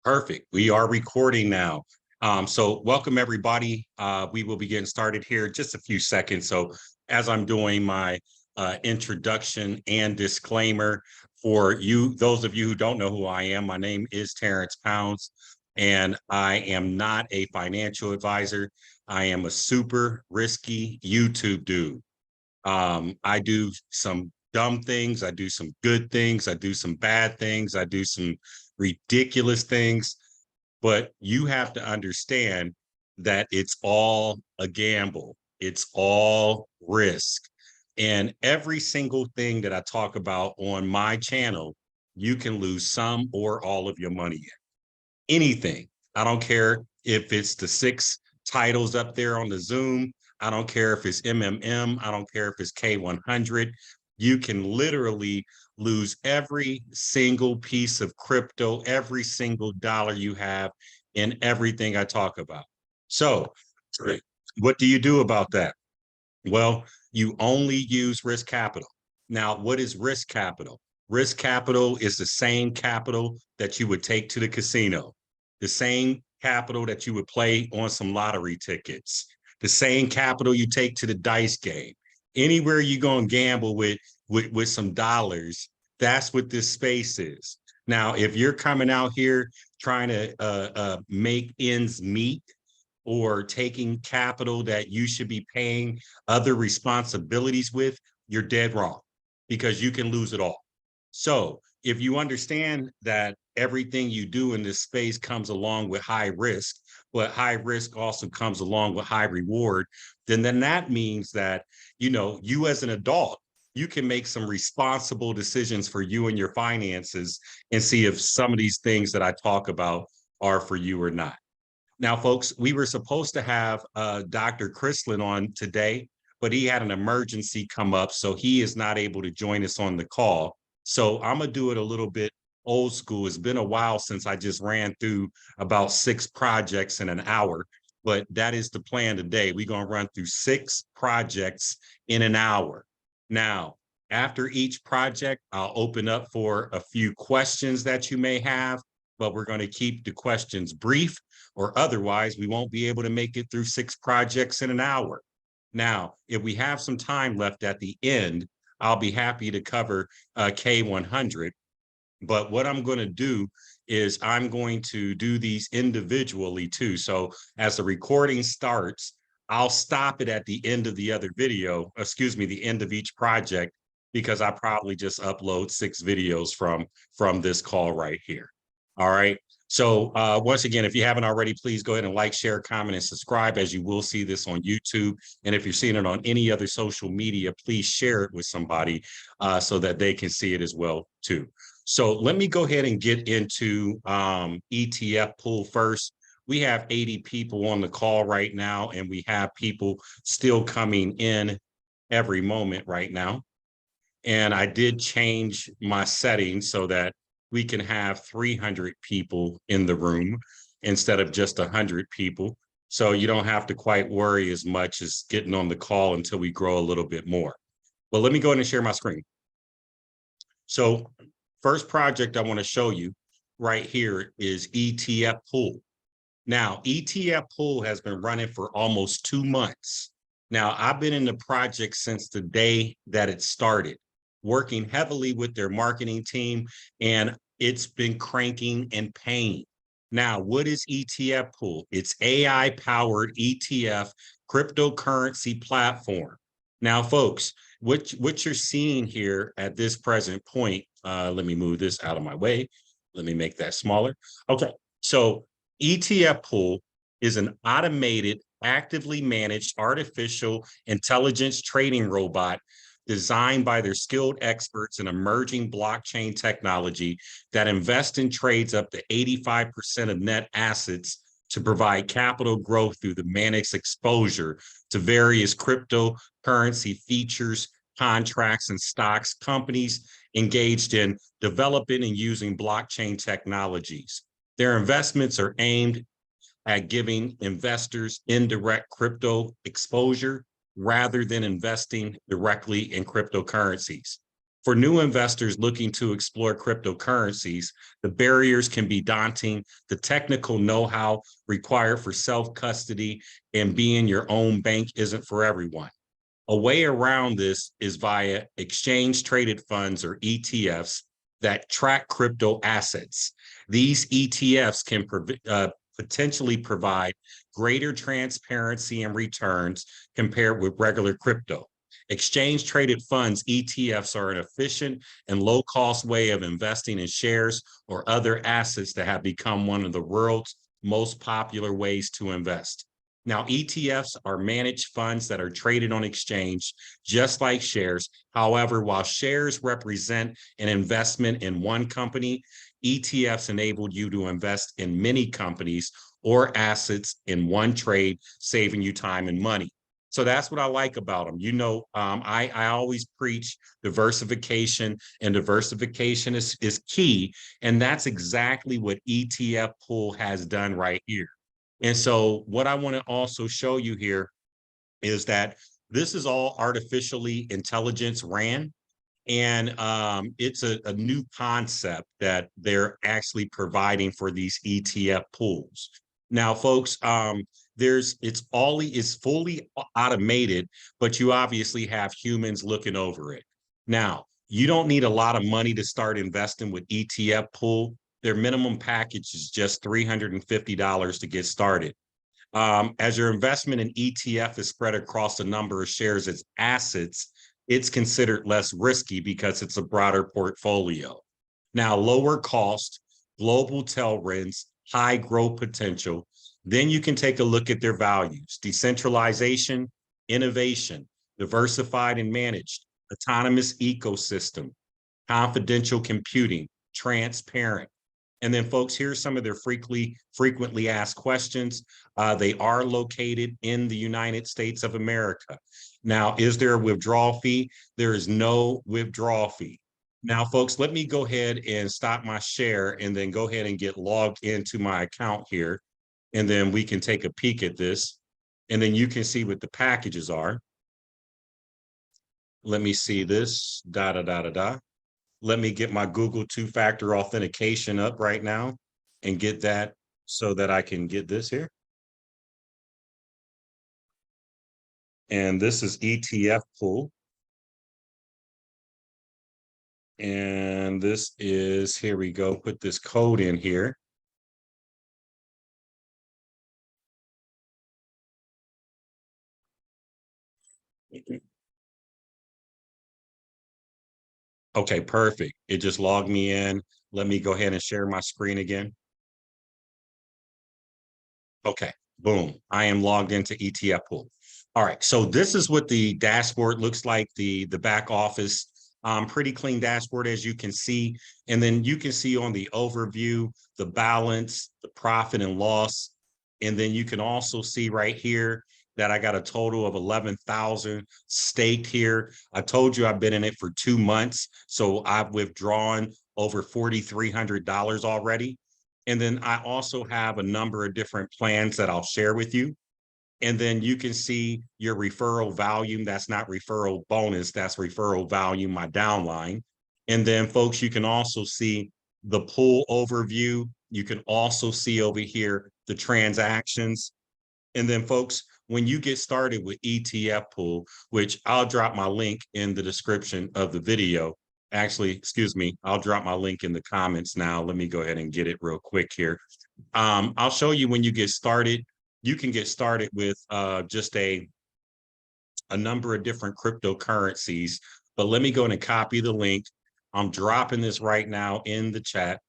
Perfect. We are recording now. So welcome everybody. We will be getting started here just a few seconds. So as I'm doing my introduction and disclaimer for you, those of you who don't know who I am, my name is Terrence Pounds, and I am not a financial advisor. I am a super risky YouTube dude. I do some dumb things. I do some good things. I do some bad things. I do some ridiculous things. But you have to understand that it's all a gamble. It's all risk. And every single thing that I talk about on my channel, you can lose some or all of your money in. Anything. I don't care if it's the 6 titles up there on the Zoom. I don't care if it's MMM. I don't care if it's K-100. You can literally lose every single piece of crypto, every single dollar you have in everything I talk about. So what do you do about that? Well, you only use risk capital. Now, what is risk capital? Risk capital is the same capital that you would take to the casino, the same capital that you would play on some lottery tickets, the same capital you take to the dice game. Anywhere you go and gamble with some dollars, that's what this space is. Now, if you're coming out here trying to make ends meet, or taking capital that you should be paying other responsibilities with, you're dead wrong because you can lose it all. So if you understand that everything you do in this space comes along with high risk, but high risk also comes along with high reward, then that means that, you as an adult, you can make some responsible decisions for you and your finances and see if some of these things that I talk about are for you or not. Now, folks, we were supposed to have Dr. Chrislin on today, but he had an emergency come up, so he is not able to join us on the call. So I'm going to do it a little bit old school. It's been a while since I just ran through about 6 projects in an hour, but that is the plan today. We're going to run through 6 projects in an hour. Now, after each project, I'll open up for a few questions that you may have, but we're going to keep the questions brief, or otherwise we won't be able to make it through 6 projects in an hour. Now, if we have some time left at the end, I'll be happy to cover K-100. But what I'm going to do is I'm going to do these individually too. So as the recording starts, I'll stop it at the end of the other video, the end of each project, because I probably just upload 6 videos from this call right here. All right. So once again, if you haven't already, please go ahead and like, share, comment, and subscribe, as you will see this on YouTube. And if you're seeing it on any other social media, please share it with somebody so that they can see it as well too. So let me go ahead and get into ETF pool first. We have 80 people on the call right now, and we have people still coming in every moment right now. And I did change my settings so that we can have 300 people in the room instead of just 100 people. So you don't have to quite worry as much as getting on the call until we grow a little bit more. But let me go ahead and share my screen. So first project I want to show you right here is ETF Pool. Now, ETF Pool has been running for almost 2 months. Now, I've been in the project since the day that it started, working heavily with their marketing team, and it's been cranking and paying. Now, what is ETF Pool? It's AI-powered ETF cryptocurrency platform. Now, folks, what you're seeing here at this present point, let me move this out of my way. Let me make that smaller. Okay, so ETF Pool is an automated, actively managed artificial intelligence trading robot designed by their skilled experts in emerging blockchain technology that invest in trades up to 85% of net assets to provide capital growth through the managed exposure to various cryptocurrency features, contracts, and stocks. Companies engaged in developing and using blockchain technologies. Their investments are aimed at giving investors indirect crypto exposure rather than investing directly in cryptocurrencies. For new investors looking to explore cryptocurrencies, the barriers can be daunting. The technical know-how required for self-custody and being your own bank isn't for everyone. A way around this is via exchange traded funds or ETFs that track crypto assets. These ETFs can potentially provide greater transparency and returns compared with regular crypto. Exchange traded funds, ETFs, are an efficient and low cost way of investing in shares or other assets that have become one of the world's most popular ways to invest. Now, ETFs are managed funds that are traded on exchange, just like shares. However, while shares represent an investment in one company, ETFs enable you to invest in many companies or assets in one trade, saving you time and money. So that's what I like about them. I always preach diversification, and diversification is key. And that's exactly what ETF Pool has done right here. And so what I want to also show you here is that this is all artificially intelligence ran. And it's a new concept that they're actually providing for these ETF pools. Now, folks, it's fully automated, but you obviously have humans looking over it. Now, you don't need a lot of money to start investing with ETF pool. Their minimum package is just $350 to get started. As your investment in ETF is spread across a number of shares as assets, it's considered less risky because it's a broader portfolio. Now, lower cost, global tailwinds, high growth potential. Then you can take a look at their values: decentralization, innovation, diversified and managed, autonomous ecosystem, confidential computing, transparent. And then, folks, here's some of their frequently asked questions. They are located in the United States of America. Now, is there a withdrawal fee? There is no withdrawal fee. Now, folks, let me go ahead and stop my share and then go ahead and get logged into my account here. And then we can take a peek at this. And then you can see what the packages are. Let me see this, da, da, da, da, da. Let me get my Google two-factor authentication up right now and get that so that I can get this here. And this is ETF pool. And this is, here we go, put this code in here. Okay, perfect. It just logged me in. Let me go ahead and share my screen again. Okay, boom. I am logged into ETF pool. All right, so this is what the dashboard looks like, the back office. Pretty clean dashboard, as you can see. And then you can see on the overview, the balance, the profit and loss. And then you can also see right here that I got a total of 11,000 staked here. I told you I've been in it for 2 months. So I've withdrawn over $4,300 already. And then I also have a number of different plans that I'll share with you. And then you can see your referral volume. That's not referral bonus, that's referral volume, my downline. And then, folks, you can also see the pool overview. You can also see over here the transactions. And then, folks, when you get started with ETF pool, which I'll drop my link in the description of the video. Actually, excuse me, I'll drop my link in the comments now. Let me go ahead and get it real quick here. I'll show you when you get started. You can get started with just a number of different cryptocurrencies. But let me go and copy the link. I'm dropping this right now in the chat.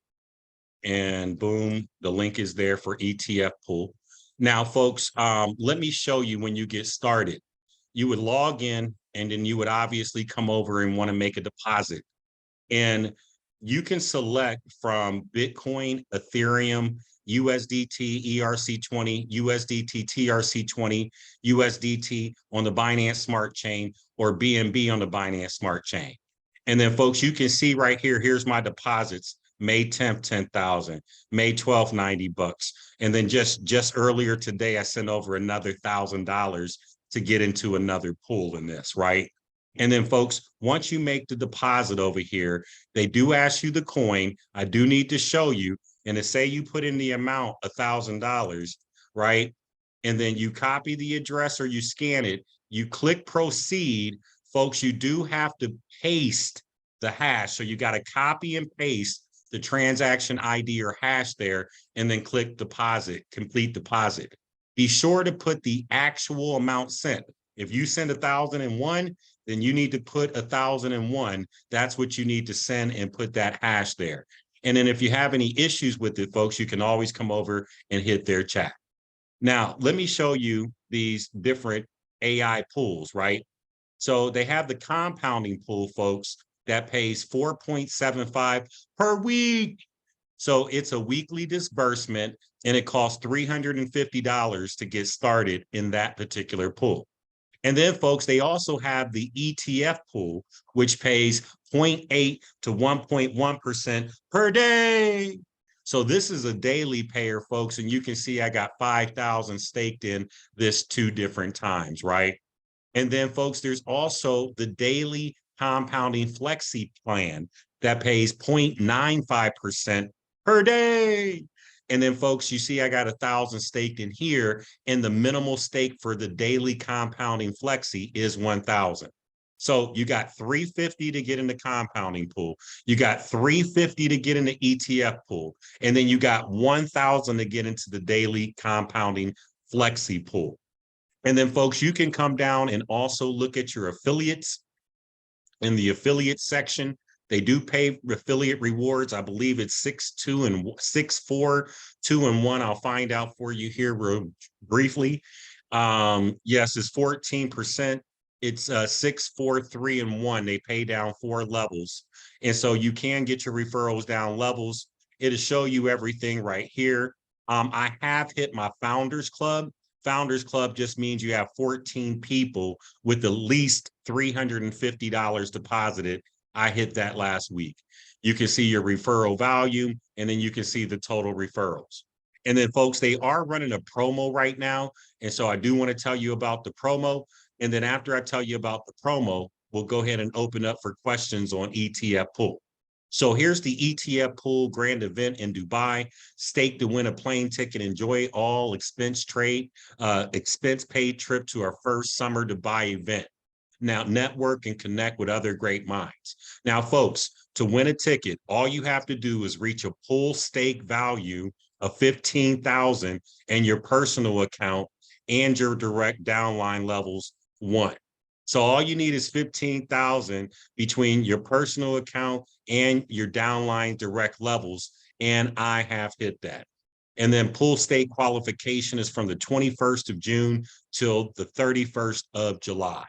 And boom, the link is there for ETF pool. Now, folks, let me show you when you get started. You would log in, and then you would obviously come over and want to make a deposit. And you can select from Bitcoin, Ethereum, USDT, ERC20, USDT, TRC20, USDT on the Binance Smart Chain, or BNB on the Binance Smart Chain. And then, folks, you can see right here, here's my deposits. May 10th, 10,000, May 12th, $90. And then just earlier today, I sent over another $1,000 to get into another pool in this, right? And then folks, once you make the deposit over here, they do ask you the coin. I do need to show you. And to say you put in the amount $1,000, right? And then you copy the address or you scan it, you click proceed. Folks, you do have to paste the hash. So you got to copy and paste the transaction ID or hash there, and then click deposit, complete deposit. Be sure to put the actual amount sent. If you send 1,001, then you need to put 1,001. That's what you need to send and put that hash there. And then if you have any issues with it, folks, you can always come over and hit their chat. Now, let me show you these different AI pools, right? So they have the compounding pool, folks, that pays 4.75 per week. So it's a weekly disbursement and it costs $350 to get started in that particular pool. And then, folks, they also have the ETF pool, which pays 0.8 to 1.1% per day. So this is a daily payer, folks. And you can see I got 5,000 staked in this 2 different times, right? And then, folks, there's also the daily compounding flexi plan that pays 0.95% per day. And then, folks, you see I got 1,000 staked in here, and the minimal stake for the daily compounding flexi is 1,000. So you got 350 to get in the compounding pool. You got 350 to get in the ETF pool. And then you got 1,000 to get into the daily compounding flexi pool. And then, folks, you can come down and also look at your affiliates in the affiliate section. They do pay affiliate rewards. I believe it's 6.2 and 6.4, 2 and 1. I'll find out for you here real briefly. Yes, it's 14%. It's 6, 4, 3, and 1. They pay down 4 levels. And so you can get your referrals down levels. It'll show you everything right here. I have hit my Founders Club. Founders Club just means you have 14 people with at least $350 deposited. I hit that last week. You can see your referral value, and then you can see the total referrals. And then, folks, they are running a promo right now. And so I do want to tell you about the promo. And then after I tell you about the promo, we'll go ahead and open up for questions on ETF pool. So here's the ETF pool grand event in Dubai. Stake to win a plane ticket. Enjoy all expense paid trip to our first summer Dubai event. Now, network and connect with other great minds. Now, folks, to win a ticket, all you have to do is reach a pool stake value of 15,000 and your personal account and your direct downline levels 1. So all you need is 15,000 between your personal account and your downline direct levels. And I have hit that. And then pool stake qualification is from the 21st of June till the 31st of July.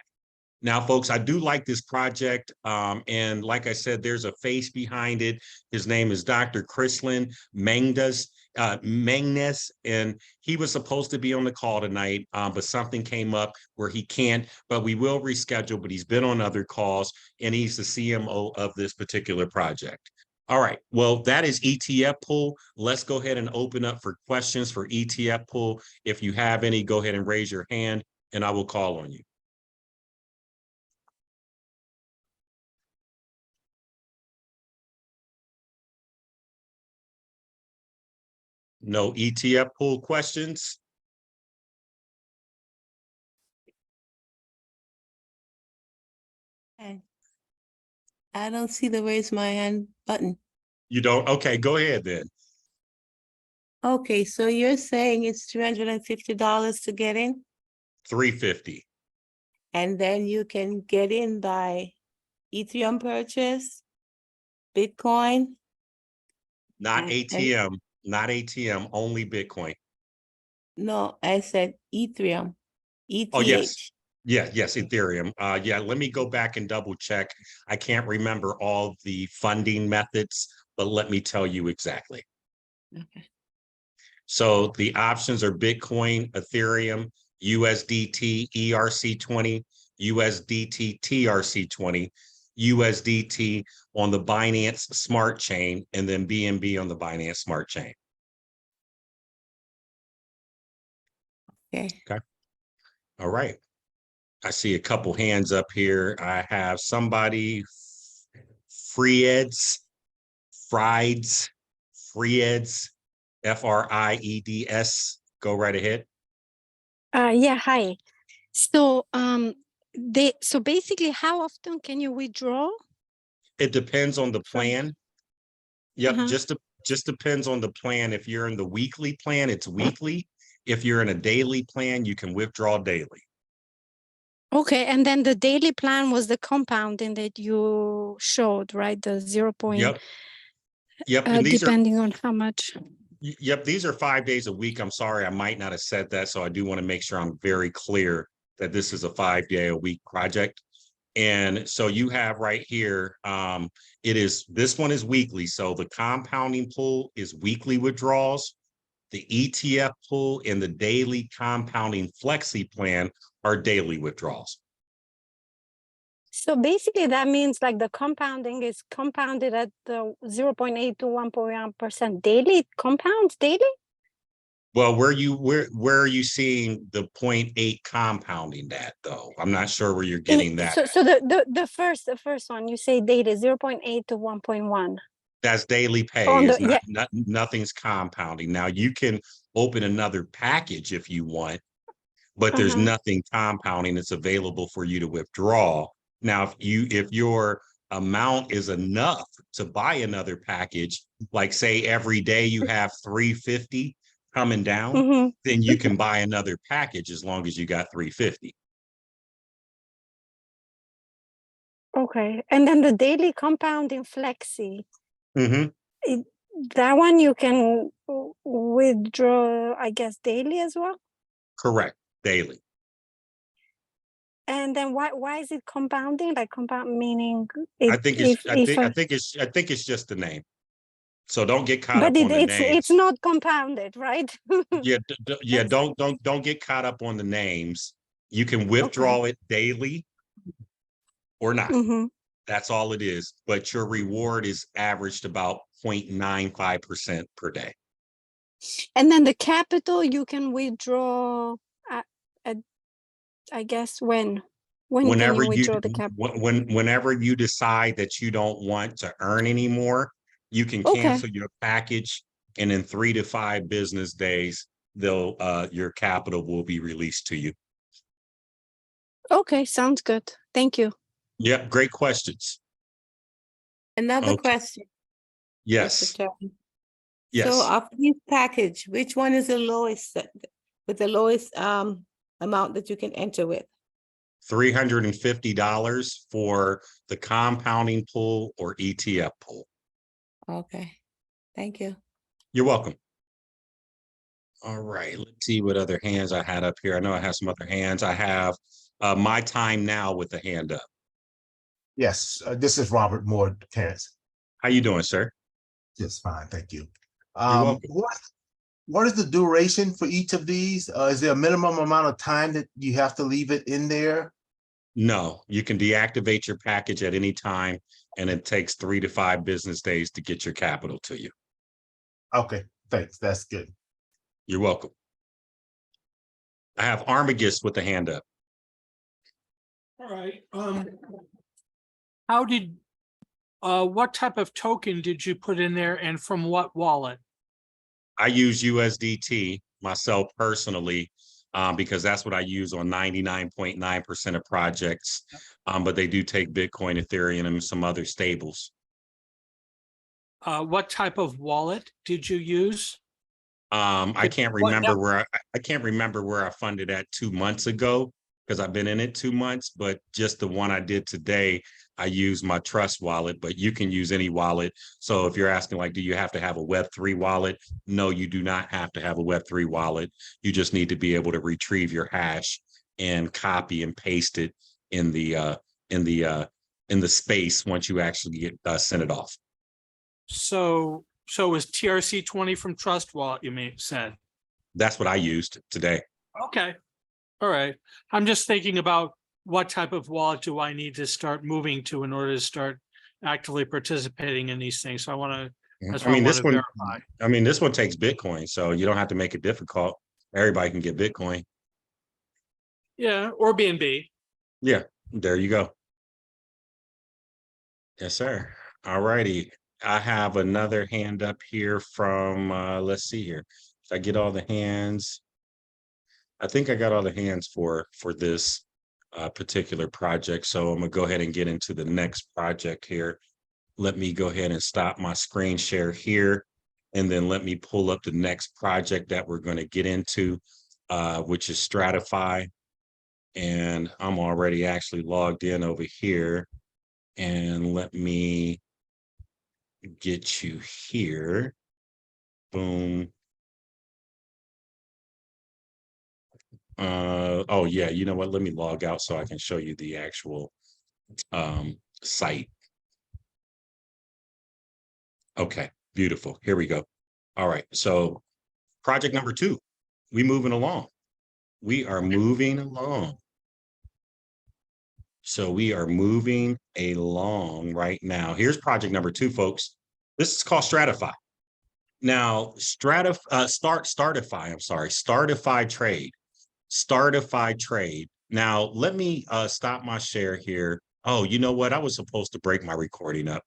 Now, folks, I do like this project. And like I said, there's a face behind it. His name is Dr. Chrislin Mendes, and he was supposed to be on the call tonight, but something came up where he can't, but we will reschedule, but he's been on other calls, and he's the CMO of this particular project. All right, well, that is ETF pool. Let's go ahead and open up for questions for ETF pool. If you have any, go ahead and raise your hand, and I will call on you. No ETF pool questions? Okay. I don't see the raise my hand button. You don't? Okay, go ahead then. Okay, so you're saying it's $350 to get in, 350. and then you can get in by Ethereum purchase, Bitcoin. Not and- ATM, not ATM, only Bitcoin. No, I said Ethereum, Oh, yes. ETH. Yes, Ethereum. Yeah, let me go back and double check. I can't remember all the funding methods, but let me tell you exactly. Okay. So the options are Bitcoin, Ethereum, USDT, ERC20, USDT, TRC20, USDT on the Binance Smart Chain, and then BNB on the Binance Smart Chain. Okay. Okay. All right. I see a couple hands up here. I have somebody, Frieds, Frieds, Frieds, Frieds. Go right ahead. Yeah, hi. So so basically how often can you withdraw? It depends on the From plan. Yep, uh-huh. just depends on the plan. If you're in the weekly plan, it's weekly. If you're in a daily plan, you can withdraw daily. Okay, and then the daily plan was the compounding that you showed, right? The 0 point, Yep, yep. And depending on how much. these are 5 days a week. I'm sorry, I might not have said that. So I do want to make sure I'm very clear that this is a 5 day a week project. And so you have right here, this one is weekly. So the compounding pool is weekly withdrawals. The ETF pool and the daily compounding flexi plan are daily withdrawals. So basically that means like the compounding is compounded at the 0.8 to 1.1% daily. It compounds daily? Well, where are you seeing the 0.8 compounding that though? I'm not sure where you're getting that. So the first one you say daily 0.8 to 1.1. That's daily pay. On the Is yeah. nothing's compounding. Now you can open another package if you want, but there's Uh-huh. nothing compounding that's available for you to withdraw. Now, if your amount is enough to buy another package, like say every day you have 350 coming down, Mm-hmm. then you can buy another package as long as you got 350. Okay. And then the daily compounding flexi, Mm-hmm. it, that one you can withdraw, I guess, daily as well. Correct. Daily. And then why is it compounding? Like compound meaning I it think it's if I think it's just the name. So don't get caught but up on the it's names. not compounded, right? Yeah, yeah, That's don't get caught up on the names. You can okay. withdraw it daily or not. Mm-hmm. That's all it is. But your reward is averaged about 0.95% per day. And then the capital you can withdraw at I guess when can Whenever you you withdraw the capital? whenever you decide that you don't want to earn anymore, you can Okay. cancel your package, and in 3 to 5 business days, they'll your capital will be released to you. Okay, sounds good. Thank you. Yep, great questions. Another Okay. question, Mr. Yes. Chairman. So Yes. of these package, which one is the lowest with the lowest amount that you can enter with? $350 for the compounding pool or ETF pool. Okay, thank you. You're welcome. All right, let's see what other hands I had up here. I know I have some other hands. I have my time now with the hand up. Yes, this is Robert Moore, Terrence. How you doing, sir? Just fine, thank you. You're welcome. What is the duration for each of these? Is there a minimum amount of time that you have to leave it in there? No, you can deactivate your package at any time, and it takes 3 to 5 business days to get your capital to you. Okay, thanks. That's good. You're welcome. I have Armagus with the hand up. All right. How did what type of token did you put in there, and from what wallet? I use USDT myself personally because that's what I use on 99.9% of projects. But they do take Bitcoin, Ethereum, and some other stables. What type of wallet did you use? I can't remember where I can't remember where I funded at 2 months ago because I've been in it 2 months, but just the one I did today, I use my trust wallet, but you can use any wallet. So if you're asking like, do you have to have a Web3 wallet? No, you do not have to have a Web3 wallet. You just need to be able to retrieve your hash and copy and paste it in the in the in the space once you actually get send it off. So it was TRC20 from Trust Wallet, you said. That's what I used today. Okay. All right. I'm just thinking about what type of wallet do I need to start moving to in order to start actively participating in these things. So I want to, that's what I want to verify. I mean, this one takes Bitcoin, so you don't have to make it difficult. Everybody can get Bitcoin. Yeah, or BNB. Yeah, there you go. Yes, sir. All righty. I have another hand up here from, let's see here. Did I get all the hands? I think I got all the hands for this particular project. So I'm gonna go ahead and get into the next project here. Let me go ahead and stop my screen share here. And then let me pull up the next project that we're going to get into, which is Startify. And I'm already actually logged in over here. And let me get you here. Boom. Oh yeah, you know what? Let me log out so I can show you the actual site. Okay, beautiful. Here we go. All right, so project number 2, we moving along. We are moving along. So we are moving along right now. Here's project number 2, folks. This is called Stratify. Now, Startify, I'm sorry, Startify Trade. Startify Trade. Now, let me stop my share here. Oh, you know what? I was supposed to break my recording up.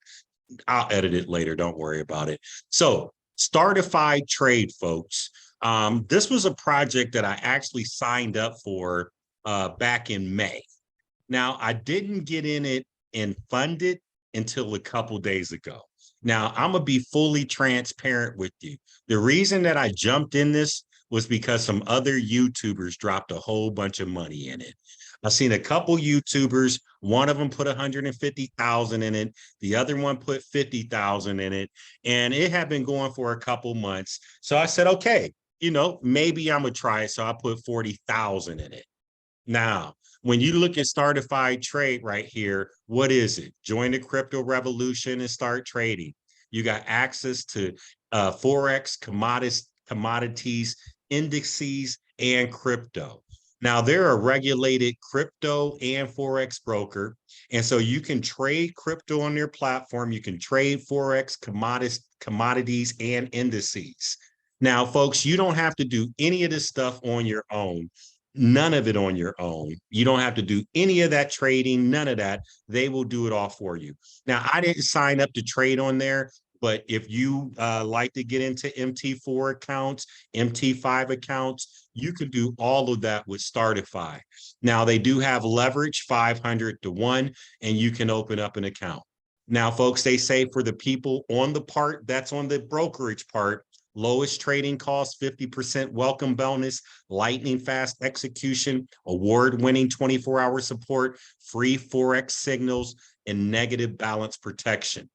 I'll edit it later. Don't worry about it. So, Startify Trade, folks. This was a project that I actually signed up for back in May. Now, I didn't get in it and fund it until a couple days ago. Now, I'm going to be fully transparent with you. The reason that I jumped in this was because some other YouTubers dropped a whole bunch of money in it. I've seen a couple YouTubers, one of them put 150,000 in it, the other one put 50,000 in it, and it had been going for a couple months. So I said, okay, you know, maybe I'm gonna try it. So I put 40,000 in it. Now, when you look at Startify Trade right here, what is it? Join the crypto revolution and start trading. You got access to Forex, commodities, indices, and crypto. Now, they're a regulated crypto and Forex broker. And so you can trade crypto on their platform. You can trade Forex, commodities, and indices. Now, folks, you don't have to do any of this stuff on your own. None of it on your own. You don't have to do any of that trading, none of that. They will do it all for you. Now, I didn't sign up to trade on there, but if you like to get into MT4 accounts, MT5 accounts, you can do all of that with Startify. Now, they do have leverage 500 to 1, and you can open up an account. Now, folks, they say for the people on the part, that's on the brokerage part, lowest trading cost, 50% welcome bonus, lightning fast execution, award-winning 24-hour support, free Forex signals, and negative balance protection.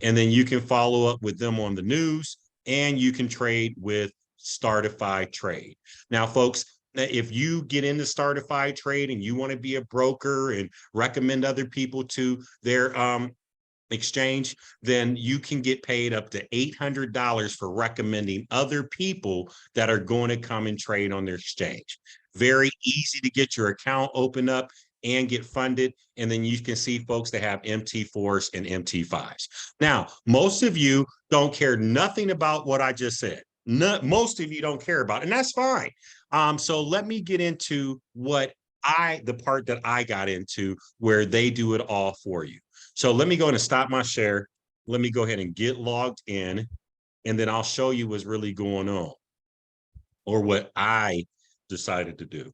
And then you can follow up with them on the news, and you can trade with Startify Trade. Now, folks, if you get into Startify Trade and you want to be a broker and recommend other people to their exchange, then you can get paid up to $800 for recommending other people that are going to come and trade on their exchange. Very easy to get your account open up and get funded. And then you can see folks that have MT4s and MT5s. Now, most of you don't care nothing about what I just said. Most of you don't care about, and that's fine. So let me get into the part that I got into where they do it all for you. So let me go ahead and stop my share. Let me go ahead and get logged in, and then I'll show you what's really going on or what I decided to do.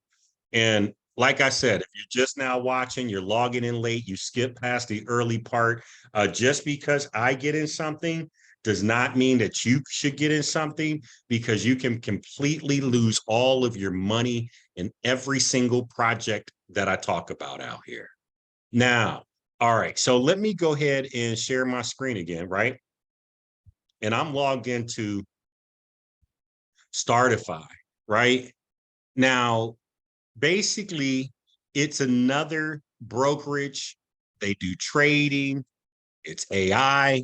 And like I said, if you're just now watching, you're logging in late, you skip past the early part, just because I get in something does not mean that you should get in something, because you can completely lose all of your money in every single project that I talk about out here. Now, all right, so let me go ahead and share my screen again, right? And I'm logged into Startify, right? Now, basically, it's another brokerage. They do trading. It's AI.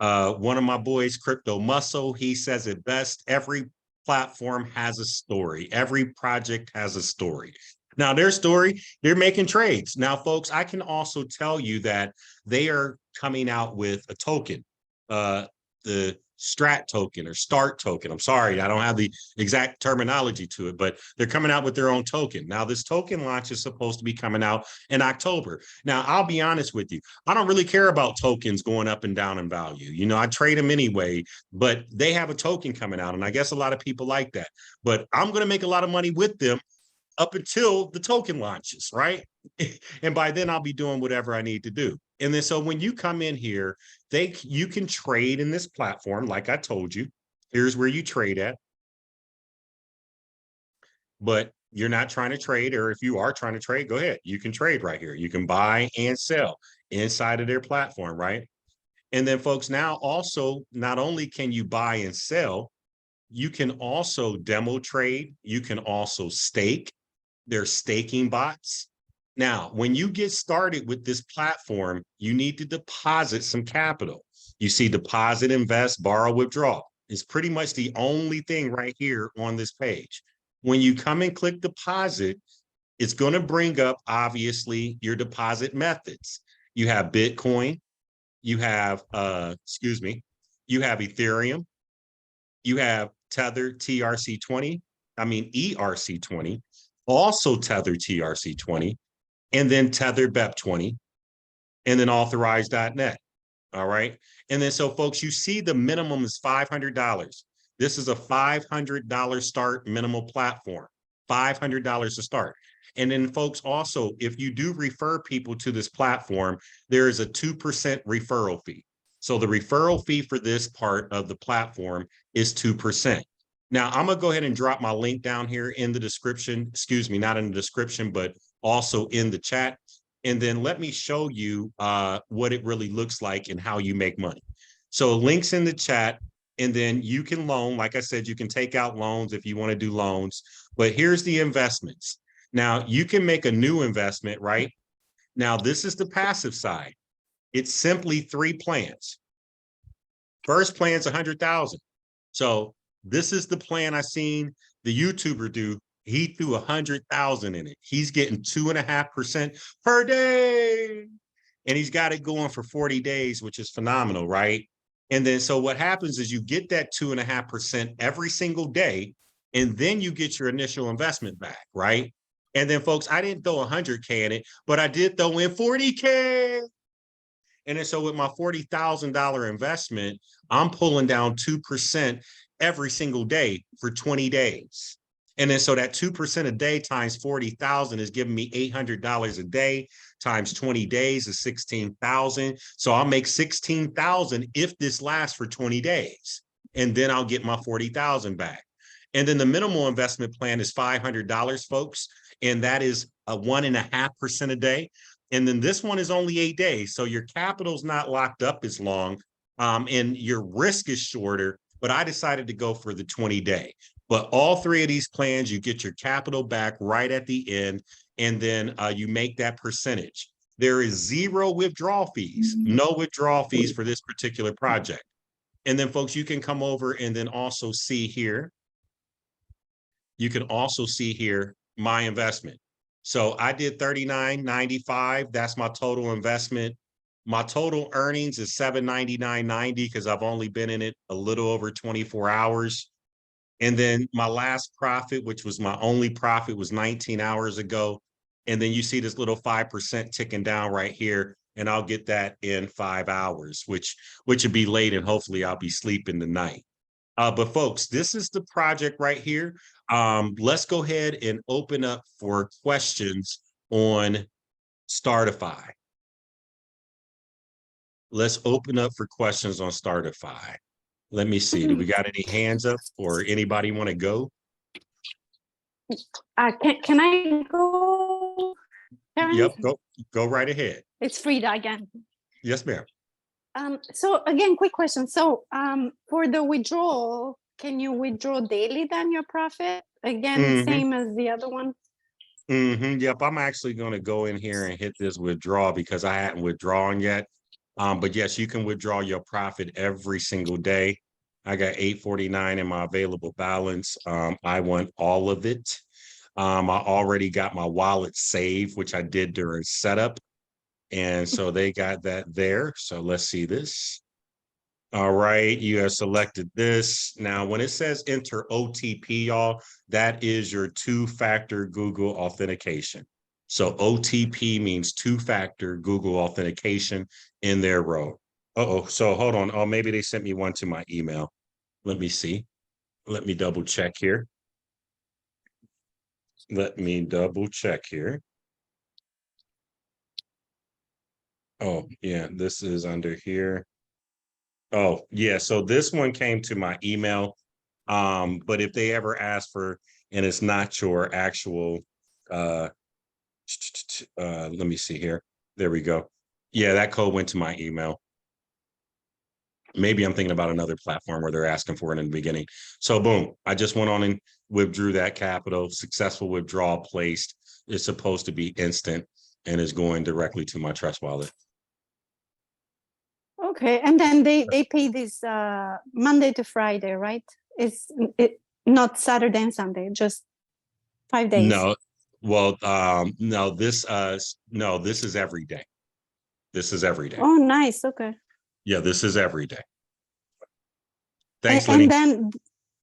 One of my boys, Crypto Muscle, he says it best. Every platform has a story. Every project has a story. Now, their story, they're making trades. Now, folks, I can also tell you that they are coming out with a token. The strat token or start token. I'm sorry, I don't have the exact terminology to it, but they're coming out with their own token. Now, this token launch is supposed to be coming out in October. Now, I'll be honest with you. I don't really care about tokens going up and down in value. You know, I trade them anyway, but they have a token coming out. And I guess a lot of people like that. But I'm going to make a lot of money with them up until the token launches, right? And by then I'll be doing whatever I need to do. And then so when you come in here, you can trade in this platform, like I told you. Here's where you trade at. But you're not trying to trade, or if you are trying to trade, go ahead. You can trade right here. You can buy and sell inside of their platform, right? And then folks, now also, not only can you buy and sell, you can also demo trade. You can also stake. There's staking bots. Now, when you get started with this platform, you need to deposit some capital. You see deposit, invest, borrow, withdraw. It's pretty much the only thing right here on this page. When you come and click deposit, it's going to bring up, obviously, your deposit methods. You have Bitcoin, you have, you have Ethereum, you have Tether ERC20, also Tether TRC20, and then Tether BEP20, and then authorized.net. All right. And then so folks, you see the minimum is $500. This is a $500 start minimal platform, $500 to start. And then folks, also, if you do refer people to this platform, there is a 2% referral fee. So the referral fee for this part of the platform is 2%. Now, I'm going to go ahead and drop my link down here in the description, not in the description, but also in the chat. And then let me show you what it really looks like and how you make money. So links in the chat, and then you can loan. Like I said, you can take out loans if you want to do loans, but here's the investments. Now, you can make a new investment, right? Now, this is the passive side. It's simply 3 plans. First plan's 100,000. So this is the plan I seen the YouTuber do. He threw 100,000 in it. He's getting 2.5% per day. And he's got it going for 40 days, which is phenomenal, right? And then so what happens is you get that 2.5% every single day, and then you get your initial investment back, right? And then folks, I didn't throw 100K in it, but I did throw in 40K. And then so with my $40,000 investment, I'm pulling down 2% every single day for 20 days. And then so that 2% a day times 40,000 is giving me $800 a day times 20 days is 16,000. So I'll make 16,000 if this lasts for 20 days. And then I'll get my 40,000 back. And then the minimal investment plan is $500, folks. And that is a 1.5% a day. And then this one is only 8 days. So your capital's not locked up as long, and your risk is shorter, but I decided to go for the 20-day. But all 3 of these plans, you get your capital back right at the end, and then you make that percentage. There is 0 withdrawal fees, no withdrawal fees for this particular project. And then folks, you can come over and then also see here. You can also see here my investment. So I did $39.95. That's my total investment. My total earnings is $799.90 because I've only been in it a little over 24 hours. And then my last profit, which was my only profit, was 19 hours ago. And then you see this little 5% ticking down right here. And I'll get that in 5 hours, which would be late, and hopefully I'll be sleeping tonight. But folks, this is the project right here. Let's go ahead and open up for questions on Startify. Let's open up for questions on Startify. Let me see. Do we got any hands up, or anybody want to go? Can I go? Karen? Yep, go right ahead. It's Frida again. Yes, ma'am. So again, quick question. So for the withdrawal, can you withdraw daily then your profit? Again, same as the other one? Yep, I'm actually going to go in here and hit this withdraw because I hadn't withdrawn yet. But yes, you can withdraw your profit every single day. I got $849 in my available balance. I want all of it. I already got my wallet saved, which I did during setup. And so they got that there. So let's see this. All right, you have selected this. Now, when it says enter OTP, y'all, that is your two-factor Google authentication. So OTP means two-factor Google authentication in their row. Uh-oh, so hold on. Oh, maybe they sent me one to my email. Let me see. Let me double check here. Let me double check here. Oh, yeah, this is under here. Oh, yeah, so this one came to my email. But if they ever ask for, and it's not your actual, let me see here. There we go. Yeah, that code went to my email. Maybe I'm thinking about another platform where they're asking for it in the beginning. So boom, I just went on and withdrew that capital. Successful withdrawal placed. It's supposed to be instant and is going directly to my Trust wallet. Okay, and then they pay this Monday to Friday, right? It's not Saturday and Sunday, just 5 days. No, well, no, this is every day. This is every day. Oh, nice. Okay. Yeah, this is every day. Thanks, And Lenny. then,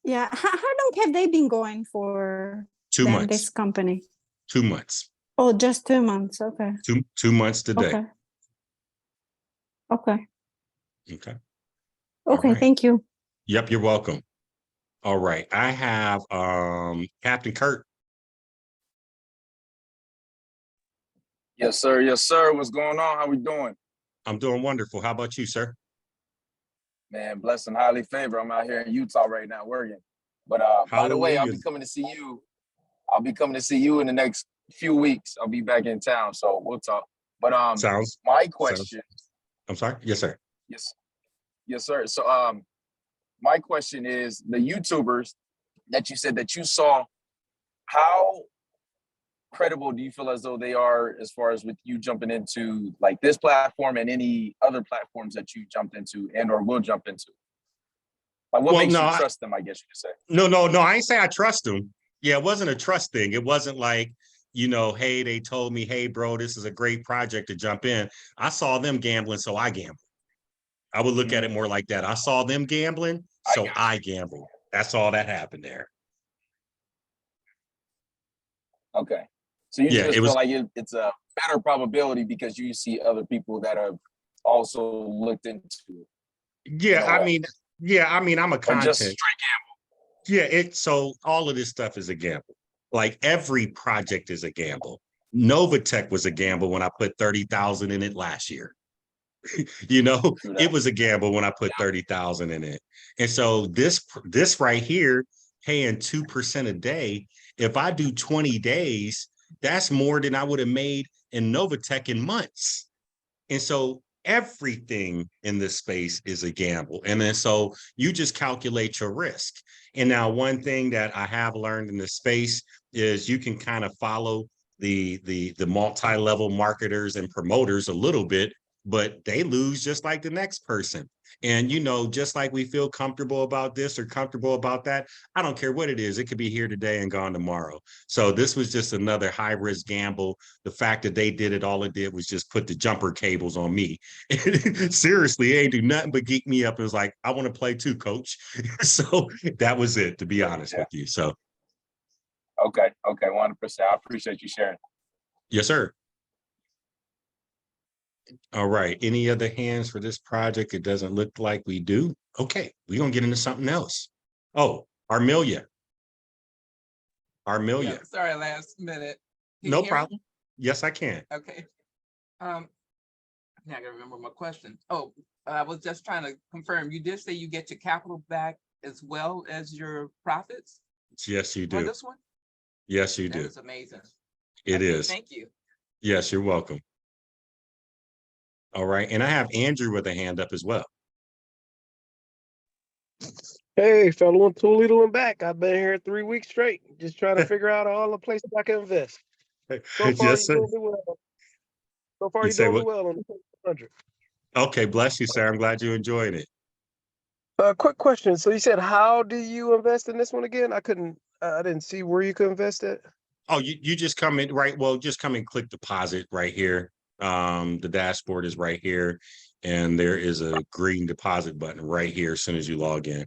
yeah, how long have they been going for? 2 months. This company. 2 months. Oh, just 2 months. Okay. 2 months today. Okay. Okay. Okay. Okay. right. Thank you. Yep, you're welcome. All right. I have Captain Kurt. Yes, sir. Yes, sir. What's going on? How we doing? I'm doing wonderful. How about you, sir? Man, blessed and highly favored. I'm out here in Utah right now working. But by the way, I'll Hallelujah. be coming to see you. I'll be coming to see you in the next few weeks. I'll be back in town, so we'll talk. But Sounds. my question. I'm sorry. Yes, sir. Yes, sir. So my question is the YouTubers that you said that you saw, how credible do you feel as though they are as far as with you jumping into like this platform and any other platforms that you jumped into and or will jump into? Like what makes you trust them, I guess you could say. No. I ain't say I trust them. Yeah, it wasn't a trust thing. It wasn't like, hey, they told me, hey, bro, this is a great project to jump in. I saw them gambling, so I gambled. I would look at it more like that. I saw them gambling, so I gambled. That's all that happened there. Okay. So you just feel like it's a better probability because you see other people that have also looked into it. Yeah, I mean, I'm a content. Or just straight gamble. Yeah, so all of this stuff is a gamble. Like every project is a gamble. Novatech was a gamble when I put 30,000 in it last year. It was a gamble when I put 30,000 in it. And so this right here, paying 2% a day, if I do 20 days, that's more than I would have made in Novatech in months. And so everything in this space is a gamble. And then so you just calculate your risk. And now one thing that I have learned in this space is you can kind of follow the multi-level marketers and promoters a little bit, but they lose just like the next person. And, just like we feel comfortable about this or comfortable about that, I don't care what it is. It could be here today and gone tomorrow. So this was just another high risk gamble. The fact that they did it, all it did was just put the jumper cables on me. Seriously, it ain't do nothing but geek me up. It was like, I want to play too, coach. So that was it, to be honest with you. So. Okay, 100%. I appreciate you sharing. Yes, sir. All right. Any other hands for this project? It doesn't look like we do. Okay, we're gonna get into something else. Oh, Armelia. Yeah, sorry, last minute. No problem. Yes, I can. Okay. Now I gotta remember my question. Oh, I was just trying to confirm. You did say you get your capital back as well as your profits? Yes, you do. For this one? Yes, you do. That's amazing. It is. Thank you. Yes, you're welcome. All right. And I have Andrew with a hand up as well. Hey, fellow and Toledo and back. I've been here 3 weeks straight, just trying to figure out all the places I can invest. So far, Yes, sir. you're doing well. So far, You you're say doing what? well on the K-100. Okay, bless you, sir. I'm glad you're enjoying it. Quick question. So you said, how do you invest in this one again? I didn't see where you could invest at. Oh, you just come in, right? Well, just come and click deposit right here. The dashboard is right here. and there is a green deposit button right here as soon as you log in.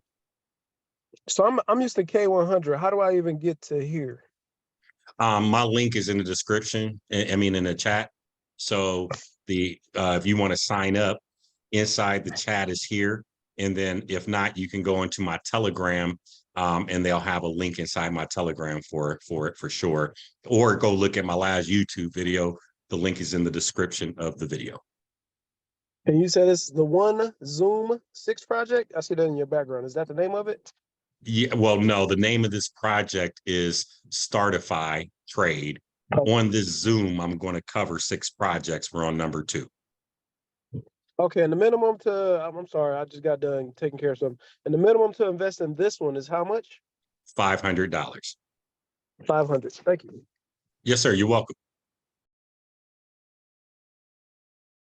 So I'm used to K-100. How do I even get to here? My link is in the description. I mean, in the chat. So if you want to sign up, inside the chat is here. And then if not, you can go into my Telegram, and they'll have a link inside my Telegram for it for sure. Or go look at my last YouTube video. The link is in the description of the video. And you said it's the One Zoom 6 project? I see that in your background. Is that the name of it? Yeah, well, no, the name of this project is Startify Trade. Oh. On this Zoom, I'm going to cover 6 projects. We're on number 2. Okay, and the minimum to, I'm sorry, I just got done taking care of something. And the minimum to invest in this one is how much? $500. 500. Thank you. Yes, sir. You're welcome.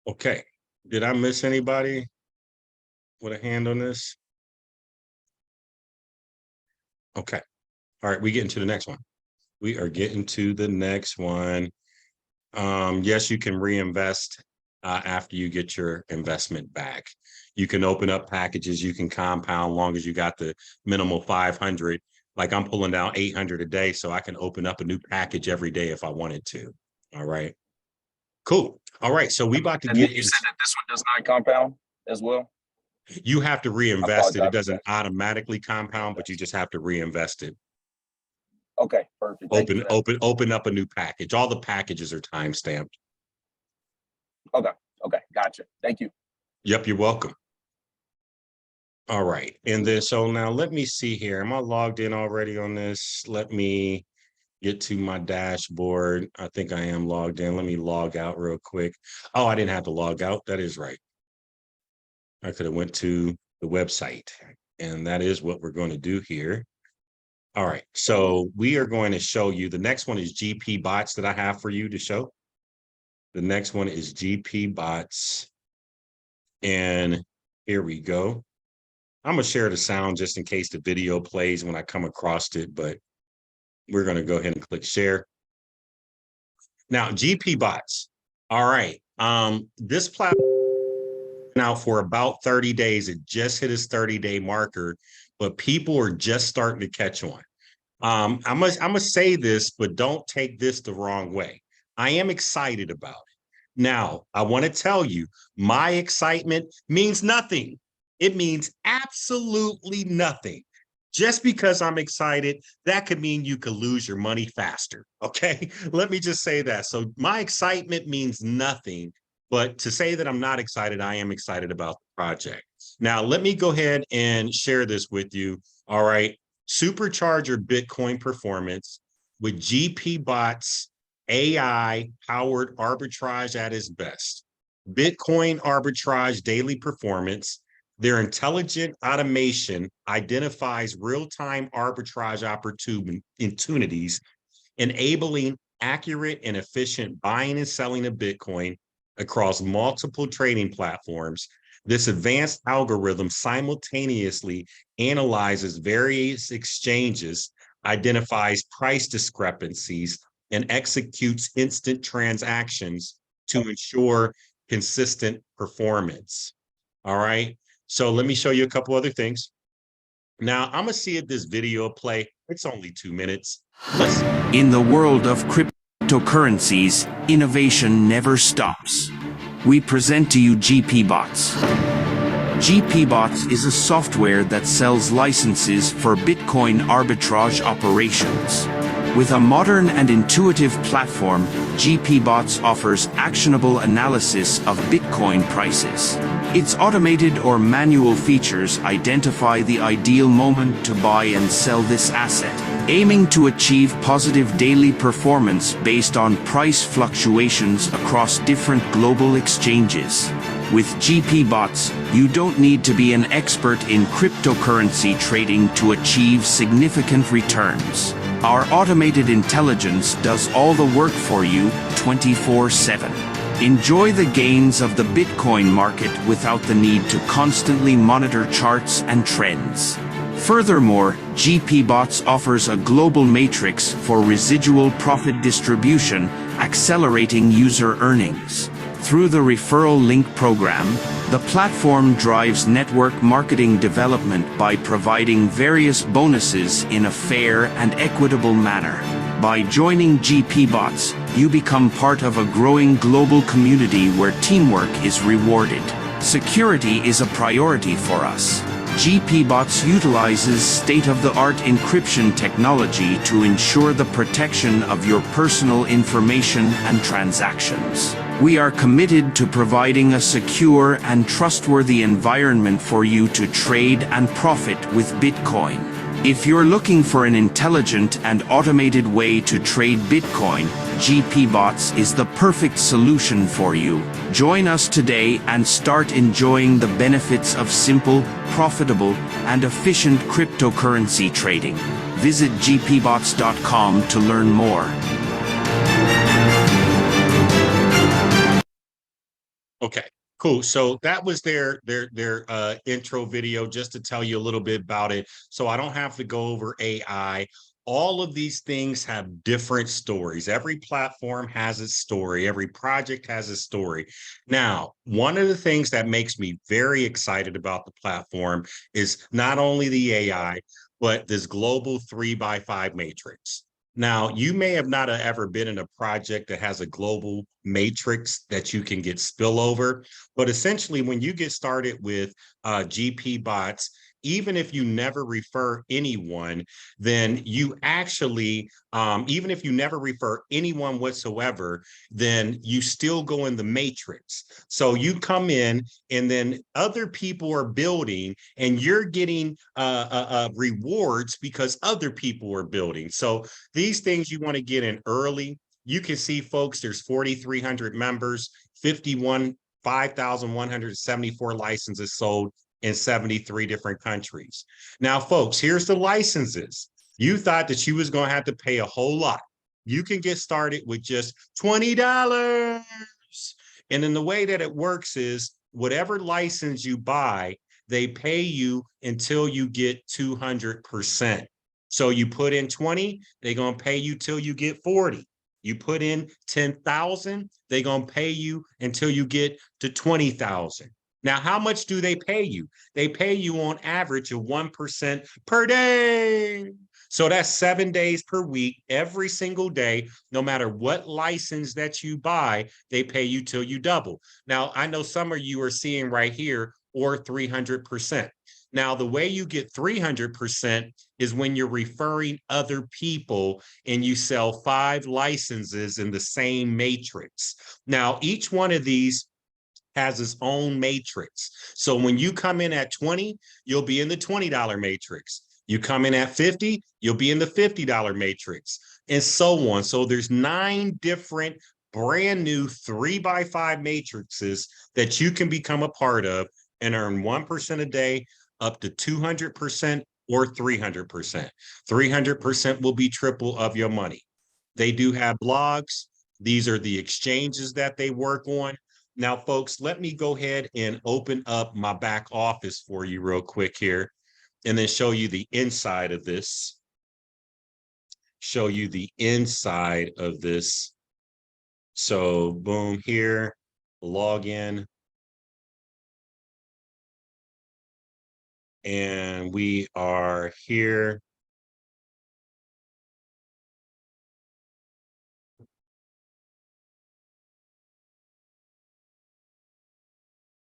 Okay. Did I miss anybody with a hand on this? Okay. All right. We get into the next one. We are getting to the next one. Yes, you can reinvest after you get your investment back. You can open up packages. You can compound long as you got the minimal 500. Like I'm pulling down 800 a day, so I can open up a new package every day if I wanted to. All right. Cool. All right. So we about to get. You said that this one does not compound as well. You have to reinvest it. It doesn't automatically compound, but you just have to reinvest it. Okay, perfect. Open up a new package. All the packages are time stamped. Okay, gotcha. Thank you. Yep, you're welcome. All right. And then so now let me see here. Am I logged in already on this? Let me get to my dashboard. I think I am logged in. Let me log out real quick. Oh, I didn't have to log out. That is right. I could have went to the website, and that is what we're going to do here. All right, so we are going to show you, the next one is GP bots that I have for you to show. The next one is GP bots. And here we go. I'm gonna share the sound just in case the video plays when I come across it, but we're gonna go ahead and click share. Now, GP bots. All right, this platform now for about 30 days. It just hit its 30-day marker, but people are just starting to catch on. I must say this, but don't take this the wrong way. I am excited about it. Now, I want to tell you, my excitement means nothing. It means absolutely nothing. Just because I'm excited, that could mean you could lose your money faster. Okay, let me just say that. So my excitement means nothing. But to say that I'm not excited, I am excited about the project. Now, let me go ahead and share this with you. All right. Supercharge your Bitcoin performance with GP bots, AI powered arbitrage at its best. Bitcoin arbitrage daily performance. Their intelligent automation identifies real-time arbitrage opportunities, enabling accurate and efficient buying and selling of Bitcoin across multiple trading platforms. This advanced algorithm simultaneously analyzes various exchanges, identifies price discrepancies, and executes instant transactions to ensure consistent performance. All right. So let me show you a couple other things. Now, I'm going to see if this video play. It's only 2 minutes. In the world of cryptocurrencies, innovation never stops. We present to you GP Bots. GP Bots is a software that sells licenses for Bitcoin arbitrage operations. With a modern and intuitive platform, GP Bots offers actionable analysis of Bitcoin prices. Its automated or manual features identify the ideal moment to buy and sell this asset, aiming to achieve positive daily performance based on price fluctuations across different global exchanges. With GP Bots, you don't need to be an expert in cryptocurrency trading to achieve significant returns. Our automated intelligence does all the work for you 24/7. Enjoy the gains of the Bitcoin market without the need to constantly monitor charts and trends. Furthermore, GP Bots offers a global matrix for residual profit distribution, accelerating user earnings. Through the referral link program, the platform drives network marketing development by providing various bonuses in a fair and equitable manner. By joining GPBots, you become part of a growing global community where teamwork is rewarded. Security is a priority for us. GPBots utilizes state-of-the-art encryption technology to ensure the protection of your personal information and transactions. We are committed to providing a secure and trustworthy environment for you to trade and profit with Bitcoin. If you're looking for an intelligent and automated way to trade Bitcoin, GPBots is the perfect solution for you. Join us today and start enjoying the benefits of simple, profitable, and efficient cryptocurrency trading. Visit gpbots.com to learn more. Okay, cool. So that was their intro video, just to tell you a little bit about it. So I don't have to go over AI. All of these things have different stories. Every platform has its story. Every project has a story. Now, one of the things that makes me very excited about the platform is not only the AI, but this global 3x5 matrix. Now, you may have not ever been in a project that has a global matrix that you can get spillover, but essentially when you get started with GPBots, even if you never refer anyone, then you actually, even if you never refer anyone whatsoever, then you still go in the matrix. So you come in and then other people are building and you're getting rewards because other people are building. So these things you want to get in early. You can see, folks, there's 4,300 members, 5,174 licenses sold in 73 different countries. Now, folks, here's the licenses. You thought that you was going to have to pay a whole lot. You can get started with just $20. And then the way that it works is whatever license you buy, they pay you until you get 200%. So you put in 20, they're going to pay you till you get 40. You put in 10,000, they're going to pay you until you get to 20,000. Now, how much do they pay you? They pay you on average of 1% per day. So that's 7 days per week, every single day, no matter what license that you buy, they pay you till you double. Now, I know some of you are seeing right here, or 300%. Now, the way you get 300% is when you're referring other people and you sell 5 licenses in the same matrix. Now, each one of these has its own matrix. So when you come in at 20, you'll be in the $20 matrix. You come in at 50, you'll be in the $50 matrix, and so on. So there's 9 different brand new 3x5 matrices that you can become a part of and earn 1% a day up to 200% or 300%. 300% will be triple of your money. They do have blogs. These are the exchanges that they work on. Now, folks, let me go ahead and open up my back office for you real quick here and then show you the inside of this. Show you the inside of this. So boom, here, log in. And we are here.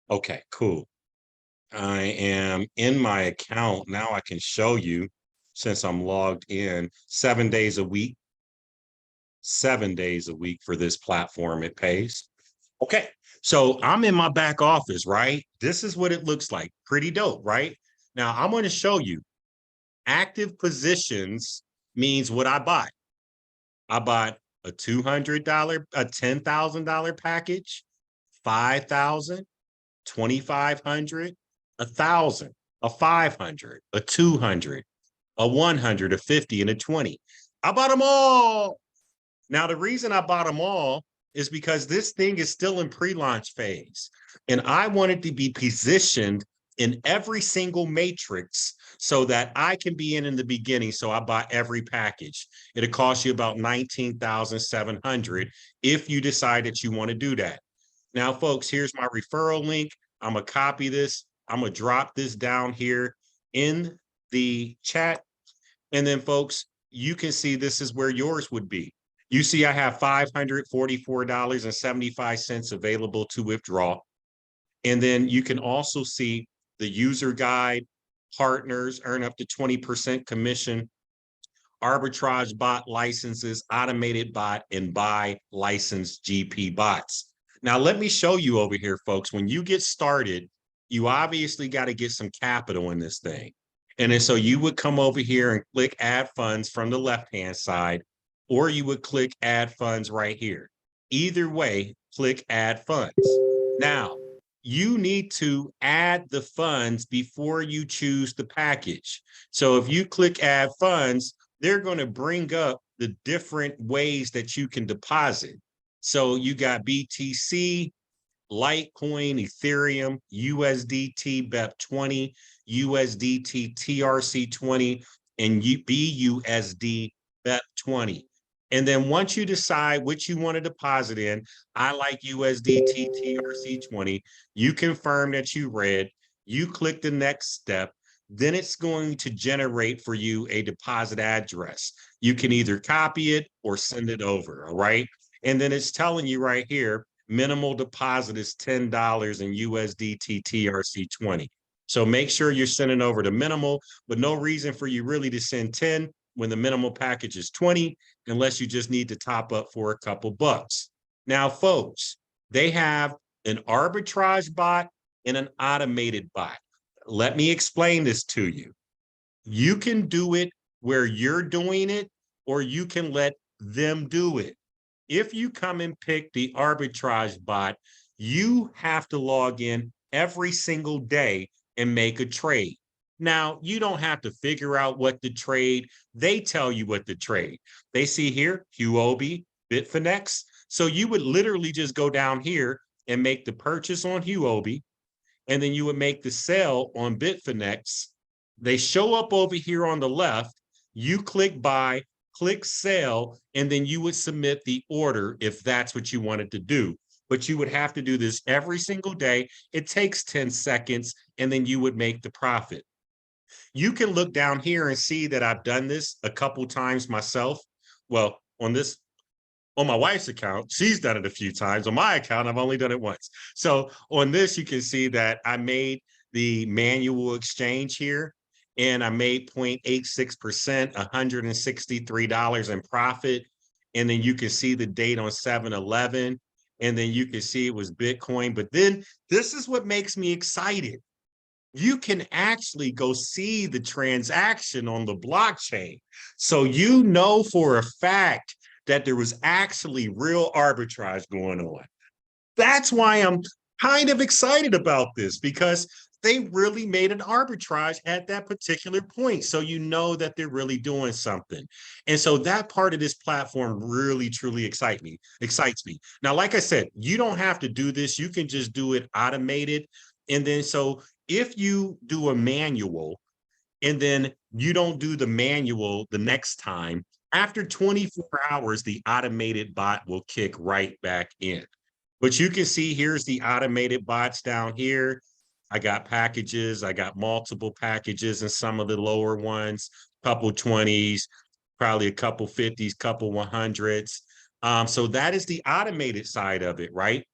Okay, cool. I am in my account. Now I can show you, since I'm logged in, 7 days a week. 7 days a week for this platform, it pays. Okay, so I'm in my back office, right? This is what it looks like. Pretty dope, right? Now I'm going to show you active positions means what I bought. I bought a $200, a $10,000 package, 5,000, 2,500, 1,000, a 500, a 200, a 100, a 50, and a 20. I bought them all. Now, the reason I bought them all is because this thing is still in pre-launch phase. And I wanted to be positioned in every single matrix so that I can be in the beginning. So I bought every package. It'll cost you about $19,700 if you decide that you want to do that. Now, folks, here's my referral link. I'm gonna copy this. I'm gonna drop this down here in the chat. And then, folks, you can see this is where yours would be. You see, I have $544.75 available to withdraw. And then you can also see the user guide, partners earn up to 20% commission, arbitrage bot licenses, automated bot, and buy licensed GP bots. Now, let me show you over here, folks. When you get started, you obviously got to get some capital in this thing. And then so you would come over here and click add funds from the left-hand side, or you would click add funds right here. Either way, click add funds. Now, you need to add the funds before you choose the package. So if you click add funds, they're going to bring up the different ways that you can deposit. So you got BTC, Litecoin, Ethereum, USDT BEP20, USDT TRC20, and BUSD BEP20. And then once you decide which you want to deposit in, I like USDT TRC20, you confirm that you read, you click the next step, then it's going to generate for you a deposit address. You can either copy it or send it over, all right? And then it's telling you right here, minimal deposit is $10 in USDT TRC20. So make sure you're sending over the minimal, but no reason for you really to send 10 when the minimal package is 20, unless you just need to top up for a couple bucks. Now, folks, they have an arbitrage bot and an automated bot. Let me explain this to you. You can do it where you're doing it, or you can let them do it. If you come and pick the arbitrage bot, you have to log in every single day and make a trade. Now, you don't have to figure out what to trade. They tell you what to trade. They see here, Huobi, Bitfinex. So you would literally just go down here and make the purchase on Huobi, and then you would make the sell on Bitfinex. They show up over here on the left. You click buy, click sell, and then you would submit the order if that's what you wanted to do. But you would have to do this every single day. It takes 10 seconds, and then you would make the profit. You can look down here and see that I've done this a couple times myself. Well, on my wife's account, she's done it a few times. On my account, I've only done it once. So on this, you can see that I made the manual exchange here, and I made 0.86%, $163 in profit. And then you can see the date on 7/11, and then you can see it was Bitcoin. But then this is what makes me excited. You can actually go see the transaction on the blockchain. So you know for a fact that there was actually real arbitrage going on. That's why I'm kind of excited about this, because they really made an arbitrage at that particular point. So you know that they're really doing something. And so that part of this platform really, truly excites me. Now, like I said, you don't have to do this. You can just do it automated. And then so if you do a manual and then you don't do the manual the next time, after 24 hours, the automated bot will kick right back in. But you can see here's the automated bots down here. I got packages, I got multiple packages, and some of the lower ones, couple 20s, probably a couple 50s, couple 100s. So that is the automated side of it, right?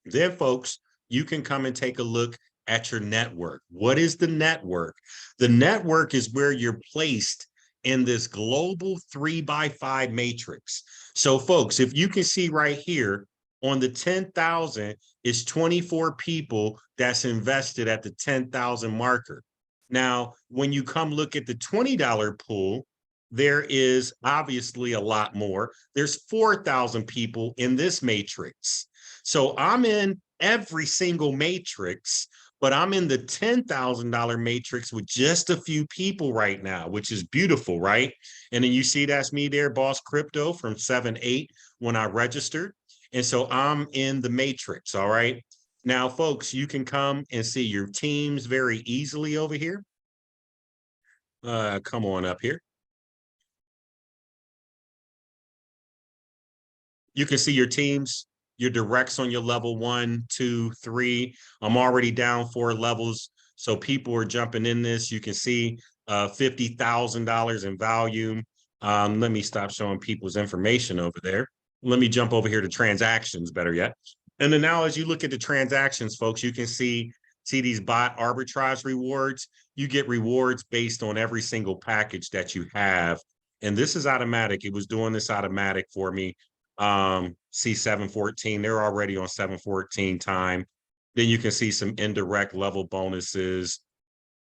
Then, folks, you can come and take a look at your network. What is the network? The network is where you're placed in this global 3x5 matrix. So, folks, if you can see right here on the 10,000, it's 24 people that's invested at the 10,000 marker. Now, when you come look at the $20 pool, there is obviously a lot more. There's 4,000 people in this matrix. So I'm in every single matrix, but I'm in the $10,000 matrix with just a few people right now, which is beautiful, right? And then you see that's me there, Boss Crypto from 7/8 when I registered. And so I'm in the matrix, all right? Now, folks, you can come and see your teams very easily over here. Come on up here. You can see your teams your directs on your level 1, 2, 3. I'm already down 4 levels. So people are jumping in this. You can see $50,000 in value. Let me stop showing people's information over there. Let me jump over here to transactions, better yet. And then now as you look at the transactions, folks, you can see these bot arbitrage rewards. You get rewards based on every single package that you have. And this is automatic. It was doing this automatic for me. See 714, they're already on 714 time. Then you can see some indirect level bonuses,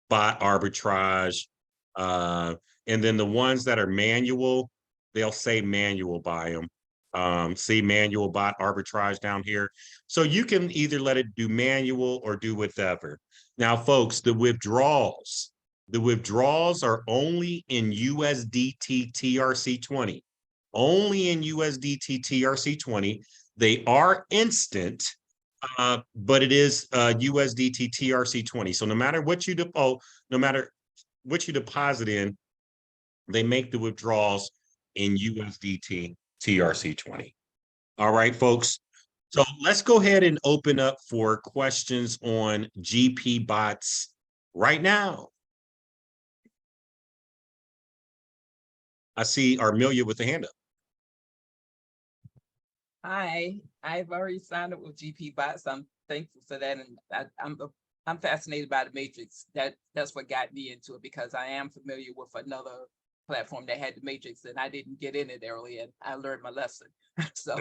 bot arbitrage. And then the ones that are manual, they'll say manual buy them. See manual bot arbitrage down here. So you can either let it do manual or do whatever. Now, folks, the withdrawals are only in USDT TRC20. Only in USDT TRC20. They are instant, but it is USDT TRC20. So no matter what you deposit in, they make the withdrawals in USDT TRC20. All right, folks. So let's go ahead and open up for questions on GP bots right now. I see Armelia with the hand up. Hi, I've already signed up with GP bots. I'm thankful for that, and I'm fascinated by the matrix. That's what got me into it, because I am familiar with another platform that had the matrix, and I didn't get in it early, and I learned my lesson. So,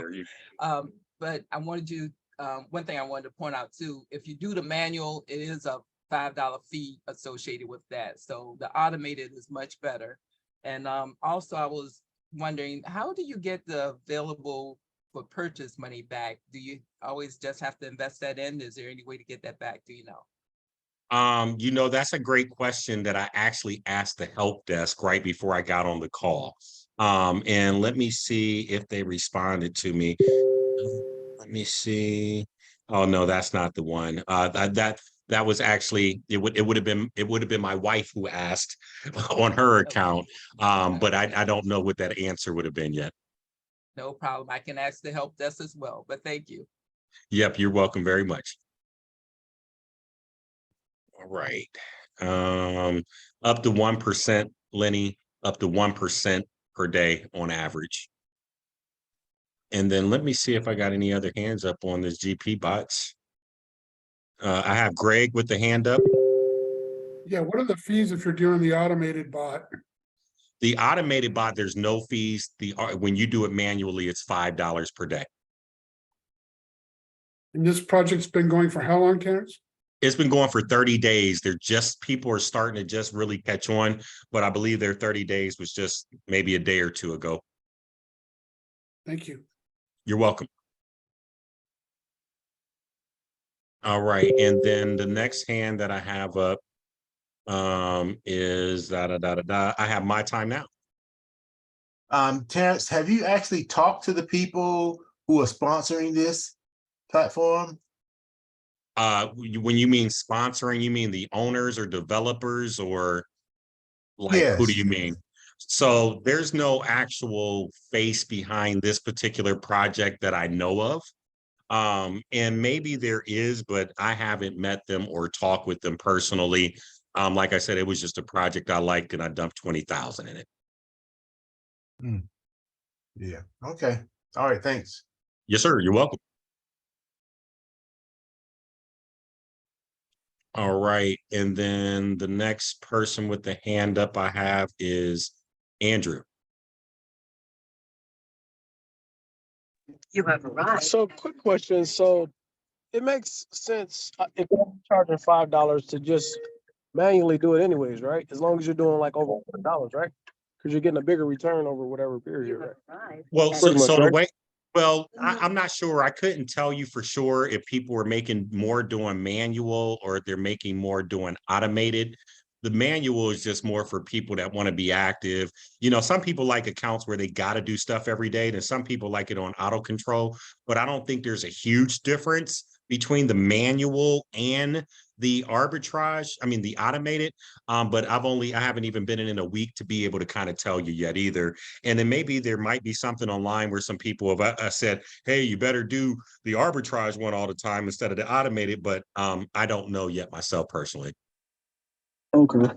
but I wanted you. One thing I wanted to point out too: if you do the manual, it is a $5 fee associated with that. So the automated is much better. And also, I was wondering, how do you get the available for purchase money back? Do you always just have to invest that in? Is there any way to get that back? Do you know? That's a great question that I actually asked the help desk right before I got on the call. And let me see if they responded to me. Let me see. Oh no, that's not the one. That was actually it would have been my wife who asked on her account. But I don't know what that answer would have been yet. No problem. I can ask the help desk as well, but thank you. Yep, you're welcome very much. All right. Up to 1%, Lenny, up to 1% per day on average. And then let me see if I got any other hands up on this GP bots. I have Greg with the hand up. Yeah, what are the fees if you're doing the automated bot? The automated bot, there's no fees. When you do it manually, it's $5 per day. And this project's been going for how long, Terrence? It's been going for 30 days. People are starting to just really catch on, but I believe their 30 days was just maybe a day or two ago. Thank you. You're welcome. All right, and then the next hand that I have up is I have my time now. Terrence, have you actually talked to the people who are sponsoring this platform? When you mean sponsoring, you mean the owners or developers, or like who do you mean? So there's no actual face behind this particular project that I know of. And maybe there is, but I haven't met them or talked with them personally. Like I said, it was just a project I liked and I dumped 20,000 in it. Yeah. Okay. All right. Thanks. Yes, sir. You're welcome. All right. And then the next person with the hand up I have is Andrew. You have arrived. So quick question. So it makes sense if you're charging $5 to just manually do it anyways, right? As long as you're doing like over $100, right? Because you're getting a bigger return over whatever period, right? Well, so the way, well, I'm not sure. I couldn't tell you for sure if people were making more doing manual or if they're making more doing automated. The manual is just more for people that want to be active. Some people like accounts where they got to do stuff every day, and some people like it on auto control, but I don't think there's a huge difference. between the manual and the arbitrage, I mean the automated, but I haven't even been in a week to be able to kind of tell you yet either. And then maybe there might be something online where some people have said, hey, you better do the arbitrage one all the time instead of the automated, but I don't know yet myself personally. Okay.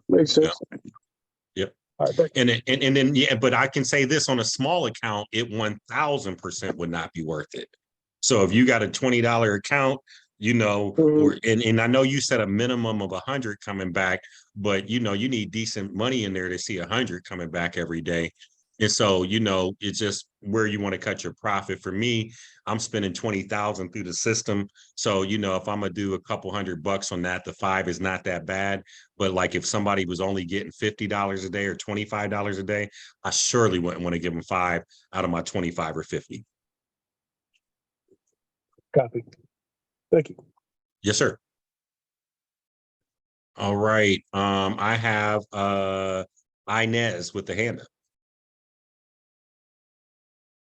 Makes sense. Yep. All right, thank you. And then yeah, but I can say this on a small account, it 1000% would not be worth it. So if you got a $20 account, you know, or and I know you said a minimum of 100 coming back, but you know, you need decent money in there to see 100 coming back every day. And so, you know, it's just where you want to cut your profit. For me, I'm spending 20,000 through the system. So, you know, if I'm gonna do a couple $100 on that, the 5 is not that bad. But like if somebody was only getting $50 a day or $25 a day, I surely wouldn't want to give them 5 out of my 25 or 50. Copy. Thank you. Yes, sir. All right. I have Inez with the hand up.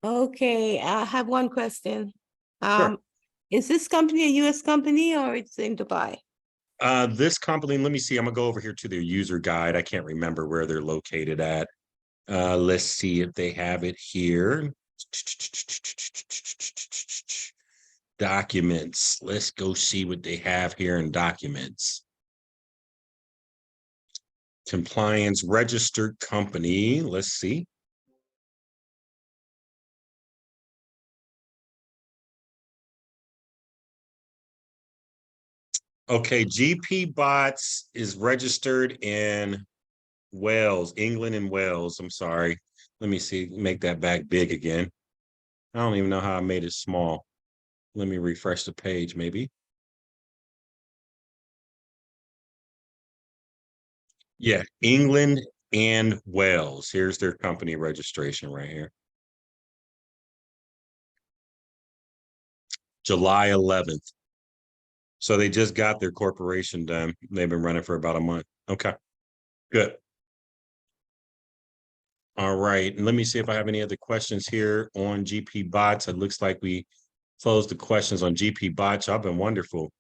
Okay, I have one question. Sure. Is this company a US company or it's in Dubai? This company, let me see. I'm gonna go over here to their user guide. I can't remember where they're located at. Let's see if they have it here. Documents. Let's go see what they have here in documents. Compliance registered company. Let's see. Okay, GP Bots is registered in Wales, England and Wales. I'm sorry. Let me see, make that back big again. I don't even know how I made it small. Let me refresh the page maybe. Yeah, England and Wales. Here's their company registration right here. July 11th. So they just got their corporation done. They've been running for about a month. Okay, good. All right, and let me see if I have any other questions here on GP Bots. It looks like we closed the questions on GP Bots. Y'all been wonderful.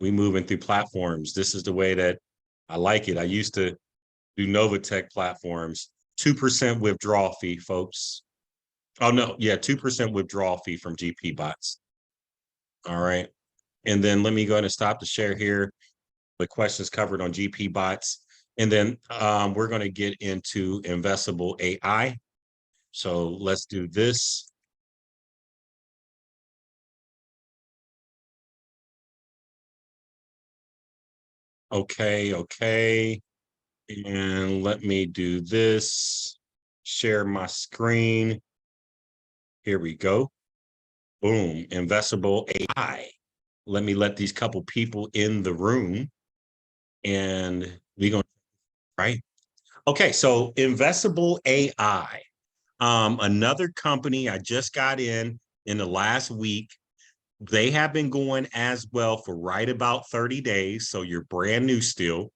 We moving through platforms. This is the way that I like it. I used to do Novatech platforms. 2% withdrawal fee, folks. Oh no, yeah, 2% withdrawal fee from GP Bots. All right. And then let me go ahead and stop the share here. The questions covered on GP Bots. And then we're going to get into Invesavle AI. So let's do this. Okay. And let me do this. Share my screen. Here we go. Boom, Invesavle AI. Let me let these couple people in the room and we're going, right? Okay, so Invesavle AI. Another company I just got in the last week. They have been going as well for right about 30 days. So you're brand new still.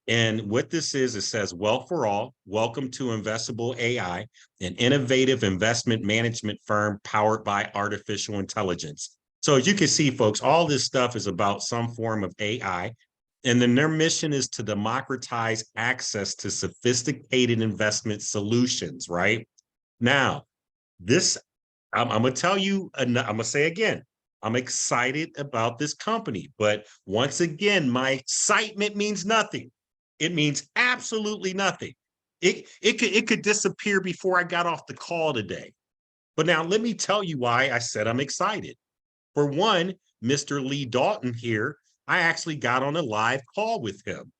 And what this is, it says, Wealth for All, welcome to Invesavle AI, an innovative investment management firm powered by artificial intelligence. So as you can see, folks, all this stuff is about some form of AI. And then their mission is to democratize access to sophisticated investment solutions, right? Now, this, I'm going to tell you, I'm going to say again, I'm excited about this company. But once again, my excitement means nothing. It means absolutely nothing. It could disappear before I got off the call today. But now let me tell you why I said I'm excited. For one, Mr. Lee Dalton here, I actually got on a live call with him.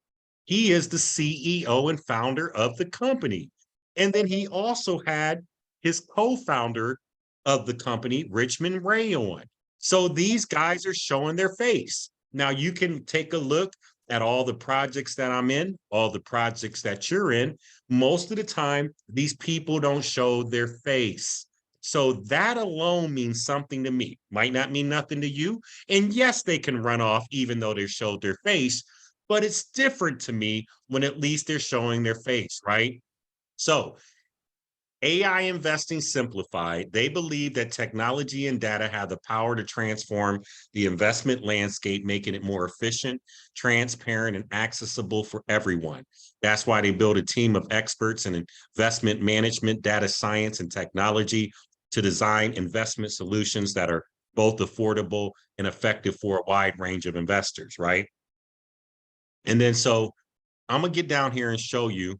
He is the CEO and founder of the company. And then he also had his co-founder of the company, Richmond Ray, on. So these guys are showing their face. Now you can take a look at all the projects that I'm in, all the projects that you're in. Most of the time, these people don't show their face. So that alone means something to me. Might not mean nothing to you. And yes, they can run off even though they showed their face, but it's different to me when at least they're showing their face, right? So AI Investing Simplified, they believe that technology and data have the power to transform the investment landscape, making it more efficient, transparent, and accessible for everyone. That's why they build a team of experts in investment management, data science, and technology to design investment solutions that are both affordable and effective for a wide range of investors, right? And then so I'm gonna get down here and show you,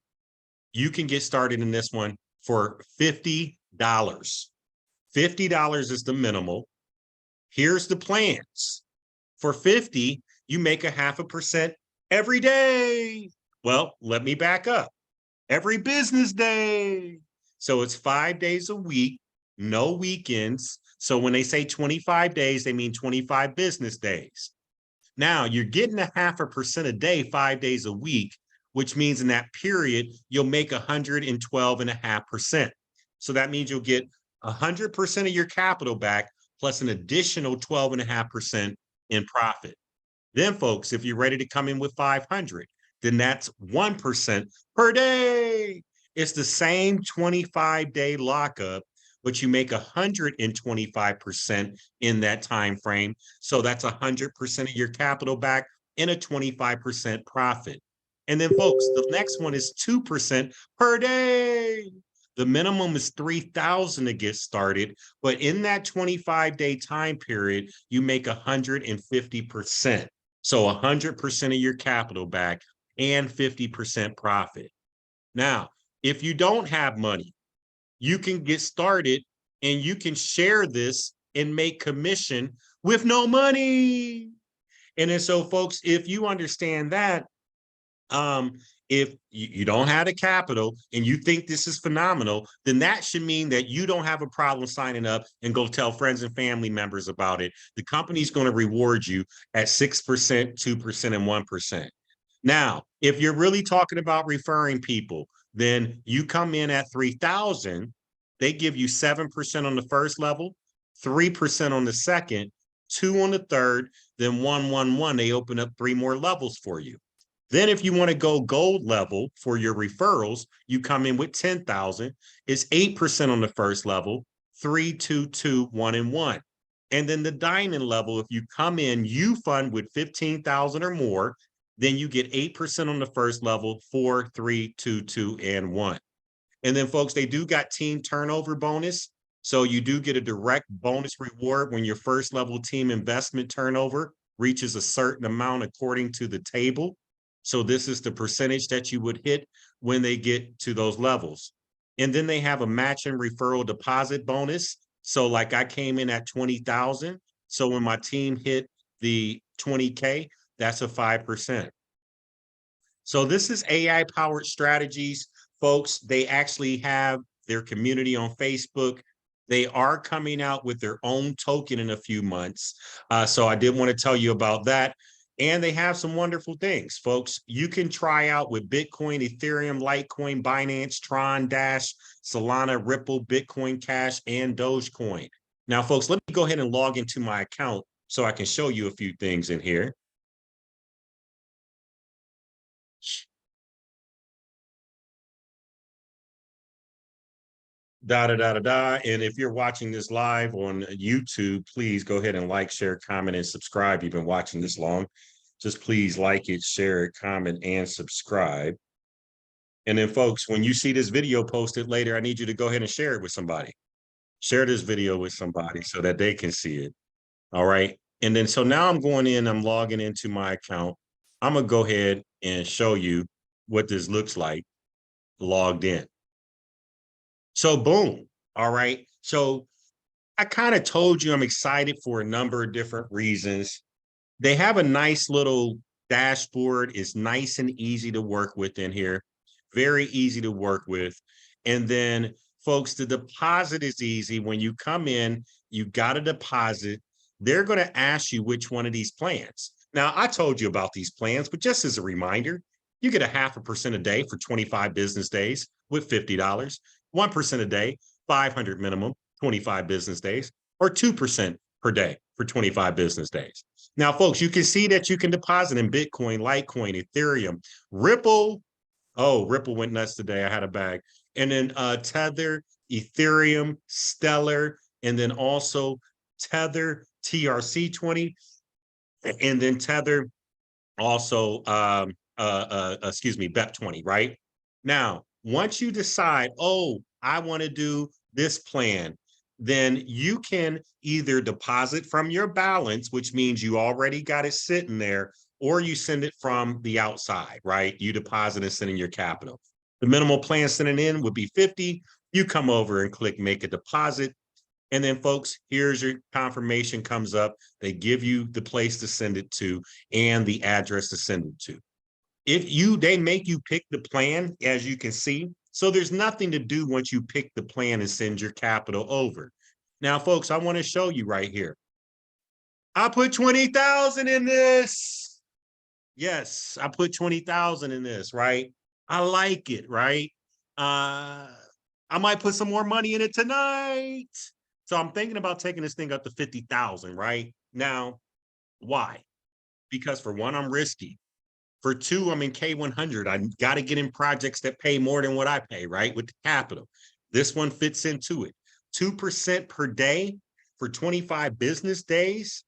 you can get started in this one for $50. $50 is the minimal. Here's the plans. For 50, you make 0.5% every day. Well, let me back up. Every business day. So it's 5 days a week, no weekends. So when they say 25 days, they mean 25 business days. Now you're getting 0.5% a day, 5 days a week, which means in that period, you'll make 112.5%. So that means you'll get 100% of your capital back plus an additional 12.5% in profit. Then folks, if you're ready to come in with 500, then that's 1% per day. It's the same 25-day lockup, but you make 125% in that time frame. So that's 100% of your capital back and a 25% profit. And then folks, the next one is 2% per day. The minimum is 3,000 to get started, but in that 25-day time period, you make 150%. So 100% of your capital back and 50% profit. Now, if you don't have money, you can get started and you can share this and make commission with no money. And then so folks, if you understand that, if you don't have the capital and you think this is phenomenal, then that should mean that you don't have a problem signing up and go tell friends and family members about it. The company's going to reward you at 6%, 2%, and 1%. Now, if you're really talking about referring people, then you come in at 3,000, they give you 7% on the first level, 3% on the second, 2 on the third, then 1, they open up 3 more levels for you. Then if you want to go gold level for your referrals, you come in with 10,000. It's 8% on the first level, 3, 2, 2, 1, and 1. And then the diamond level, if you come in, you fund with 15,000 or more, then you get 8% on the first level, 4, 3, 2, 2, and 1. And then folks, they do got team turnover bonus. So you do get a direct bonus reward when your first level team investment turnover reaches a certain amount according to the table. So this is the percentage that you would hit when they get to those levels. And then they have a matching referral deposit bonus. So like I came in at 20,000. So when my team hit the 20K, that's a 5%. So this is AI powered strategies, folks. They actually have their community on Facebook. They are coming out with their own token in a few months. So I did want to tell you about that. And they have some wonderful things, folks. You can try out with Bitcoin, Ethereum, Litecoin, Binance, Tron, Dash, Solana, Ripple, Bitcoin Cash, and Dogecoin. Now, folks, let me go ahead and log into my account so I can show you a few things in here. And if you're watching this live on YouTube, please go ahead and like, share, comment, and subscribe. You've been watching this long. Just please like it, share it, comment, and subscribe. And then folks, when you see this video posted later, I need you to go ahead and share it with somebody. Share this video with somebody so that they can see it. All right. And then so now I'm going in, I'm logging into my account. I'm going to go ahead and show you what this looks like logged in. So boom. All right. So I kind of told you I'm excited for a number of different reasons. They have a nice little dashboard. It's nice and easy to work with in here. Very easy to work with. And then folks, the deposit is easy. When you come in, you got a deposit. They're going to ask you which one of these plans. Now, I told you about these plans, but just as a reminder, you get 0.5% a day for 25 business days with $50, 1% a day, 500 minimum, 25 business days, or 2% per day for 25 business days. Now, folks, you can see that you can deposit in Bitcoin, Litecoin, Ethereum, Ripple, Oh, Ripple went nuts today. I had a bag. And then Tether, Ethereum, Stellar, and then also Tether, TRC20, and then Tether, also excuse me, BEP20, right? Now, once you decide, oh, I want to do this plan, then you can either deposit from your balance, which means you already got it sitting there, or you send it from the outside, right? You deposit and send in your capital. The minimal plan sending in would be 50. You come over and click make a deposit. And then folks, here's your confirmation comes up. They give you the place to send it to and the address to send it to. They make you pick the plan, as you can see. So there's nothing to do once you pick the plan and send your capital over. Now, folks, I want to show you right here. I put 20,000 in this. Yes, I put 20,000 in this, right? I like it, right? I might put some more money in it tonight. So I'm thinking about taking this thing up to 50,000, right? Now, why? Because for one, I'm risky. For two, I'm in K-100. I got to get in projects that pay more than what I pay, right? With the capital. This one fits into it. 2% per day for 25 business days.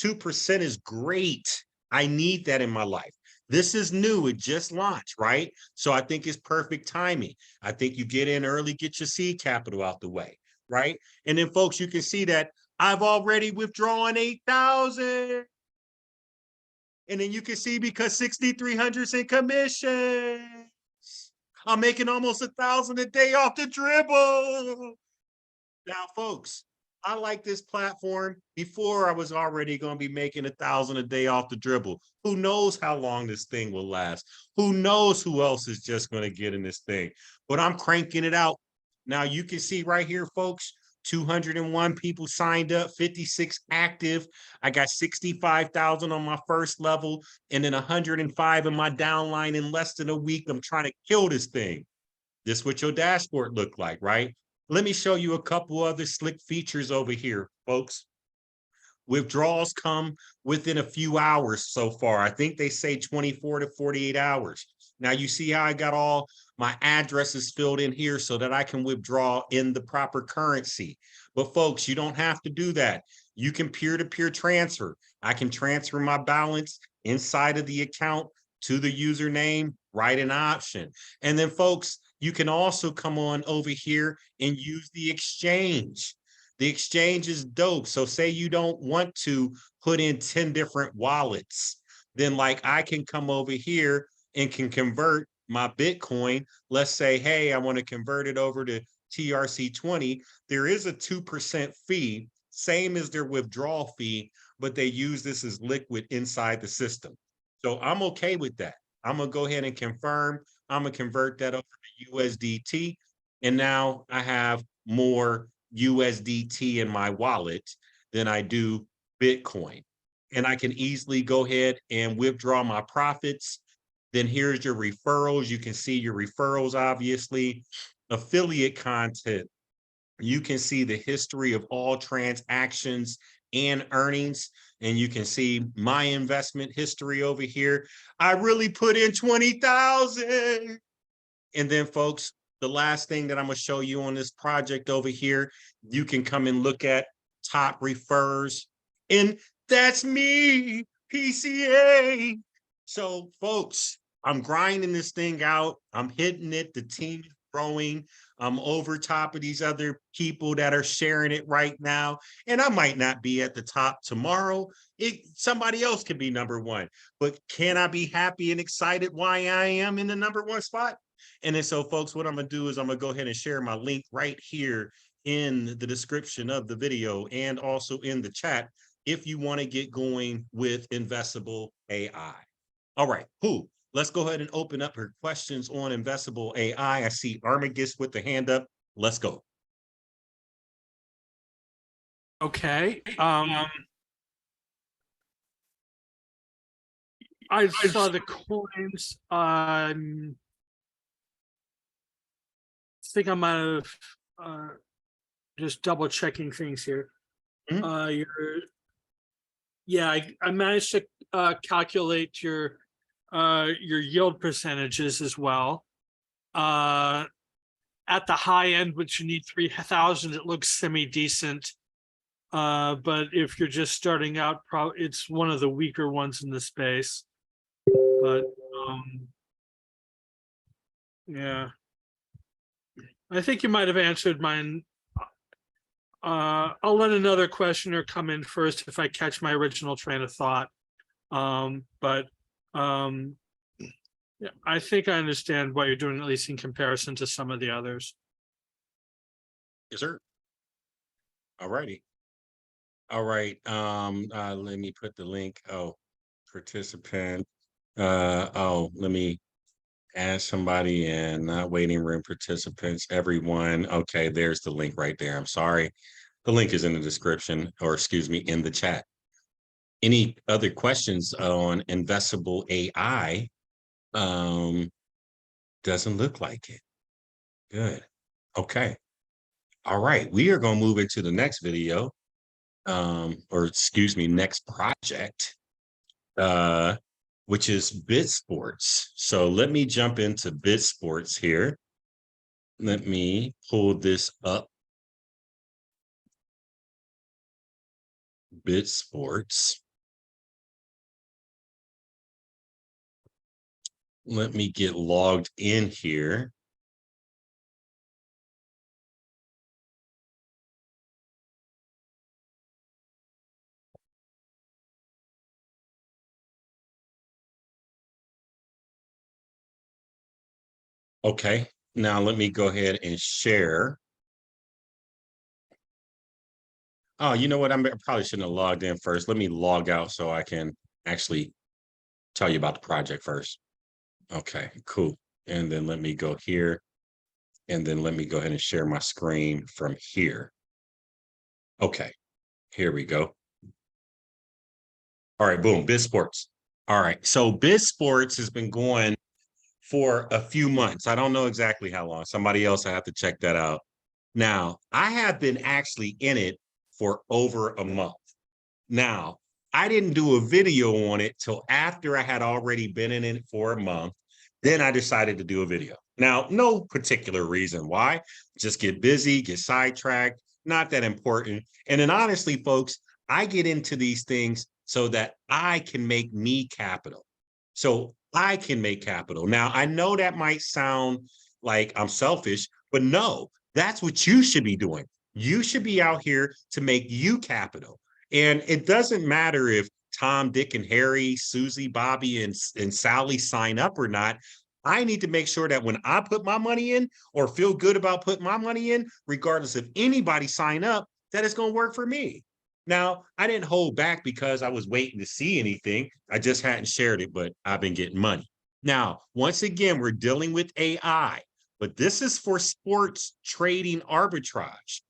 2% is great. I need that in my life. This is new. It just launched, right? So I think it's perfect timing. I think you get in early, get your seed capital out the way, right? And then, folks, you can see that I've already withdrawn 8,000. And then you can see because 6,300's in commissions, I'm making almost 1,000 a day off the dribble. Now, folks, I like this platform. Before, I was already going to be making 1,000 a day off the dribble. Who knows how long this thing will last? Who knows who else is just going to get in this thing? But I'm cranking it out. Now, you can see right here, folks, 201 people signed up, 56 active. I got 65,000 on my first level and then 105 in my downline in less than a week. I'm trying to kill this thing. This is what your dashboard look like, right? Let me show you a couple other slick features over here, folks. Withdrawals come within a few hours so far. I think they say 24 to 48 hours. Now you see how I got all my addresses filled in here so that I can withdraw in the proper currency. But folks, you don't have to do that. You can peer-to-peer transfer. I can transfer my balance inside of the account to the username, write an option. And then folks, you can also come on over here and use the exchange. The exchange is dope. So say you don't want to put in 10 different wallets, then like I can come over here and can convert my Bitcoin. Let's say, hey, I want to convert it over to TRC20. There is a 2% fee, same as their withdrawal fee, but they use this as liquid inside the system. So I'm okay with that. I'm going to go ahead and confirm. I'm going to convert that over to USDT. And now I have more USDT in my wallet than I do Bitcoin. And I can easily go ahead and withdraw my profits. Then here's your referrals. You can see your referrals, obviously. Affiliate content. You can see the history of all transactions and earnings. And you can see my investment history over here. I really put in 20,000. And then, folks, the last thing that I'm going to show you on this project over here, you can come and look at top refers. And that's me, PCA. So, folks, I'm grinding this thing out. I'm hitting it. The team is growing. I'm over top of these other people that are sharing it right now. And I might not be at the top tomorrow. Somebody else could be number one. But can I be happy and excited why I am in the number one spot? And then so, folks, what I'm going to do is I'm going to go ahead and share my link right here in the description of the video and also in the chat if you want to get going with Invesavle AI. All right, cool. Let's go ahead and open up her questions on Invesavle AI. I see Armagus with the hand up. Let's go. Okay. I saw the coins. I think I might have just double checking things here. Mhm. I managed to calculate your yield percentages as well. at the high end, which you need 3,000, it looks semi-decent. But if you're just starting out, it's one of the weaker ones in the space. But yeah, I think you might have answered mine. I'll let another questioner come in first if I catch my original train of thought. Yeah, I think I understand what you're doing, at least in comparison to some of the others. Yes, sir. All righty. All right. Let me put the link. Oh, participant. Let me add somebody in. Not waiting room participants. Everyone. Okay, there's the link right there. I'm sorry. The link is in the description, or excuse me, in the chat. Any other questions on Invesavle AI? Doesn't look like it. Good. Okay. All right. We are going to move into the next video, or excuse me, next project, which is Bitsports. So let me jump into Bitsports here. Let me pull this up. Bitsports. Let me get logged in here. Okay, now let me go ahead and share. Oh, you know what? I probably shouldn't have logged in first. Let me log out so I can actually tell you about the project first. Okay, cool. And then let me go here. And then let me go ahead and share my screen from here. Okay, here we go. All right, boom, Bitsports. All right, so Bitsports has been going for a few months. I don't know exactly how long. Somebody else, I have to check that out. Now, I have been actually in it for over a month. Now, I didn't do a video on it till after I had already been in it for a month. Then I decided to do a video. Now, no particular reason why. Just get busy, get sidetracked, not that important. And then honestly, folks, I get into these things so that I can make me capital. So I can make capital. Now, I know that might sound like I'm selfish, but no, that's what you should be doing. You should be out here to make you capital. And it doesn't matter if Tom, Dick, and Harry, Susie, Bobby, and Sally sign up or not. I need to make sure that when I put my money in or feel good about putting my money in, regardless of anybody sign up, that it's going to work for me. Now, I didn't hold back because I was waiting to see anything. I just hadn't shared it, but I've been getting money. Now, once again, we're dealing with AI, but this is for sports trading arbitrage.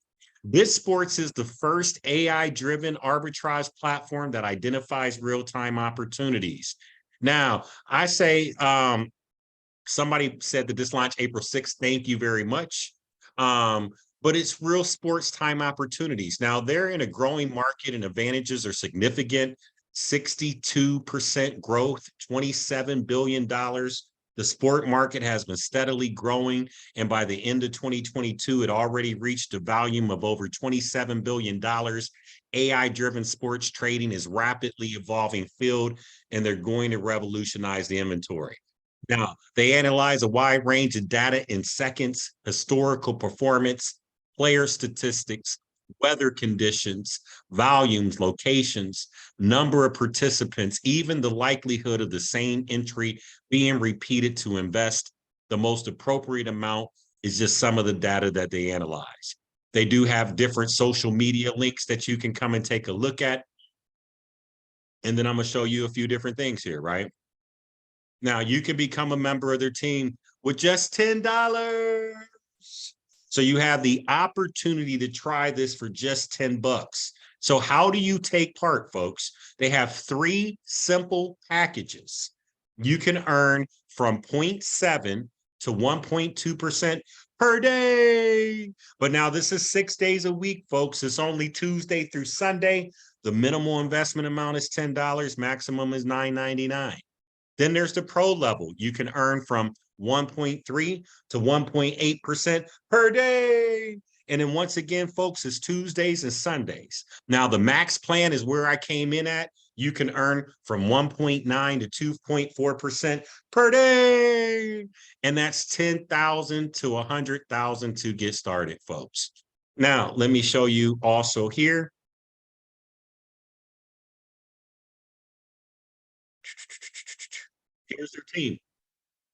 Bitsports is the first AI-driven arbitrage platform that identifies real-time opportunities. Now, I say, somebody said that this launched April 6th. Thank you very much. But it's real sports time opportunities. Now, they're in a growing market and advantages are significant. 62% growth, $27 billion. The sport market has been steadily growing, and by the end of 2022, it already reached a volume of over $27 billion. AI-driven sports trading is rapidly evolving field, and they're going to revolutionize the inventory. Now, they analyze a wide range of data in seconds, historical performance, player statistics, weather conditions, volumes, locations, number of participants, even the likelihood of the same entry being repeated to invest. The most appropriate amount is just some of the data that they analyze. They do have different social media links that you can come and take a look at. And then I'm going to show you a few different things here, right? Now, you can become a member of their team with just $10. So you have the opportunity to try this for just $10. So how do you take part, folks? They have 3 simple packages. You can earn from 0.7 to 1.2% per day. But now this is 6 days a week, folks. It's only Tuesday through Sunday. The minimal investment amount is $10. Maximum is $9.99. Then there's the pro level. You can earn from 1.3 to 1.8% per day. And then once again, folks, it's Tuesdays and Sundays. Now, the max plan is where I came in at. You can earn from 1.9 to 2.4% per day. And that's 10,000 to 100,000 to get started, folks. Now, let me show you also here. Here's their team.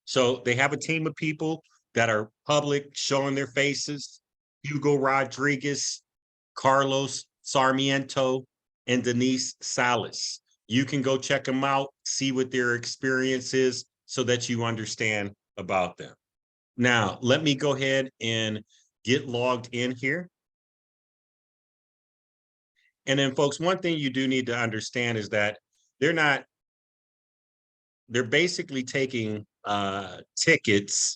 So they have a team of people that are public, showing their faces. Hugo Rodriguez, Carlos Sarmiento, and Denise Salas. You can go check them out, see what their experience is so that you understand about them. Now, let me go ahead and get logged in here. And then, folks, one thing you do need to understand is that they're basically taking tickets,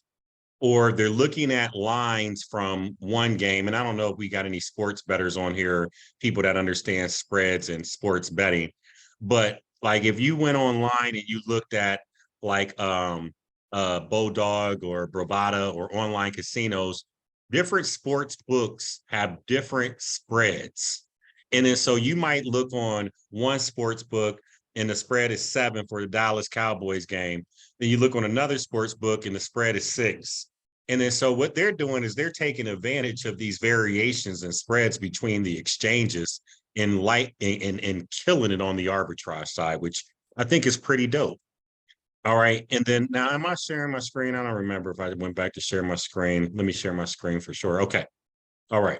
or they're looking at lines from one game. And I don't know if we got any sports bettors on here, people that understand spreads and sports betting. But like if you went online and you looked at like Bodog or Bravada or online casinos, different sports books have different spreads. And then so you might look on one sports book and the spread is 7 for the Dallas Cowboys game. Then you look on another sports book and the spread is 6. And then so what they're doing is they're taking advantage of these variations and spreads between the exchanges and killing it on the arbitrage side, which I think is pretty dope. All right. And then now, am I sharing my screen? I don't remember if I went back to share my screen. Let me share my screen for sure. Okay. All right.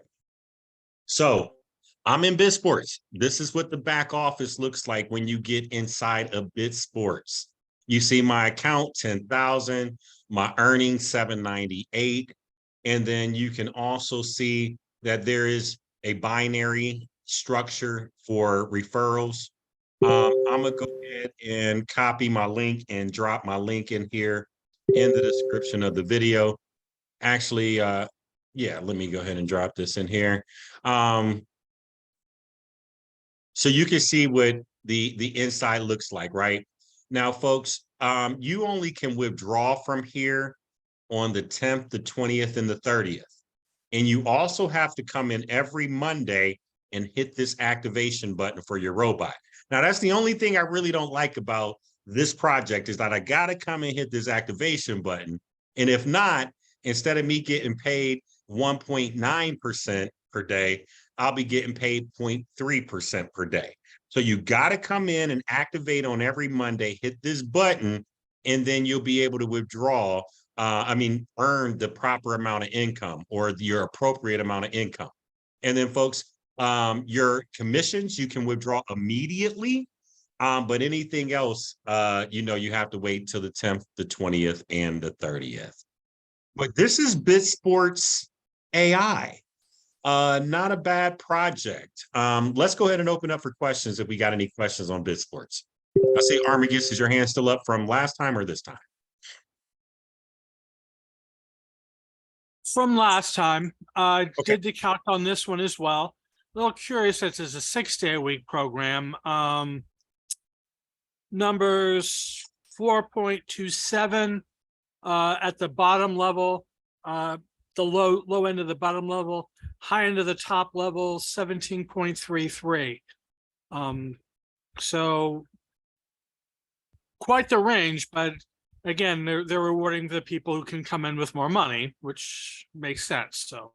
So I'm in Bitsports. This is what the back office looks like when you get inside of Bitsports. You see my account, 10,000, my earnings, 798. And then you can also see that there is a binary structure for referrals. I'm gonna go ahead and copy my link and drop my link in here in the description of the video. Actually, yeah, let me go ahead and drop this in here. So you can see what the inside looks like, right? Now, folks, you only can withdraw from here on the 10th, the 20th, and the 30th. And you also have to come in every Monday and hit this activation button for your robot. Now, that's the only thing I really don't like about this project is that I got to come and hit this activation button. And if not, instead of me getting paid 1.9% per day, I'll be getting paid 0.3% per day. So you got to come in and activate on every Monday, hit this button, and then you'll be able to withdraw, earn the proper amount of income or your appropriate amount of income. And then, folks, your commissions, you can withdraw immediately, but anything else, you have to wait till the 10th, the 20th, and the 30th. But this is Bitsports AI. Not a bad project. Let's go ahead and open up for questions if we got any questions on Bitsports. I see Armagus, is your hand still up from last time or this time? From last time, I Okay. did the calc on this one as well. A little curious, this is a 6-day-a-week program. Numbers 4.27 at the bottom level, the low end of the bottom level, high end of the top level, 17.33. So quite the range, but again, they're rewarding the people who can come in with more money, which makes sense. So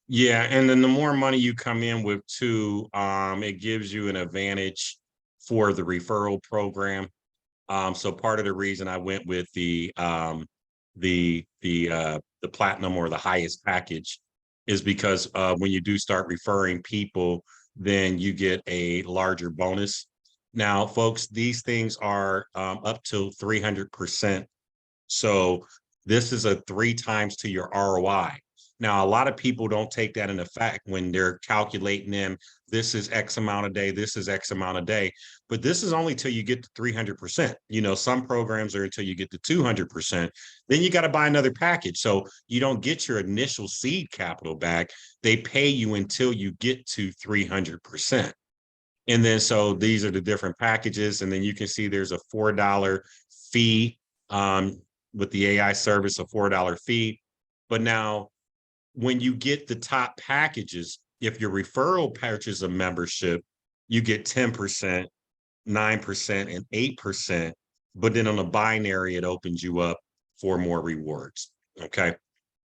yeah, and then the more money you come in with too, it gives you an advantage for the referral program. So part of the reason I went with the platinum or the highest package is because when you do start referring people, then you get a larger bonus. Now, folks, these things are up to 300%. So this is a 3 times to your ROI. Now, a lot of people don't take that into fact when they're calculating in this is X amount a day, this is X amount a day, but this is only till you get to 300%. Some programs are until you get to 200%. Then you got to buy another package. So you don't get your initial seed capital back. They pay you until you get to 300%. And then so these are the different packages. And then you can see there's a $4 fee with the AI service, a $4 fee. But now when you get the top packages, if your referral purchase a membership, you get 10%, 9%, and 8%. But then on the binary, it opens you up for more rewards. Okay.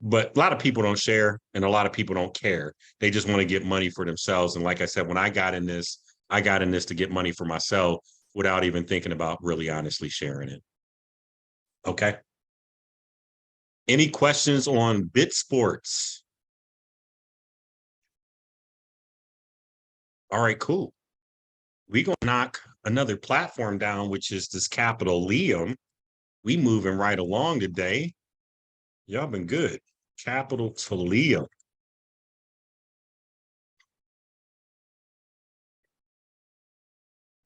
But a lot of people don't share and a lot of people don't care. They just want to get money for themselves. And like I said, when I got in this to get money for myself without even thinking about really honestly sharing it. Okay. Any questions on Bitsports? All right, cool. We're going to knock another platform down, which is this Capitlium. We moving right along today. Y'all been good. Capitlium.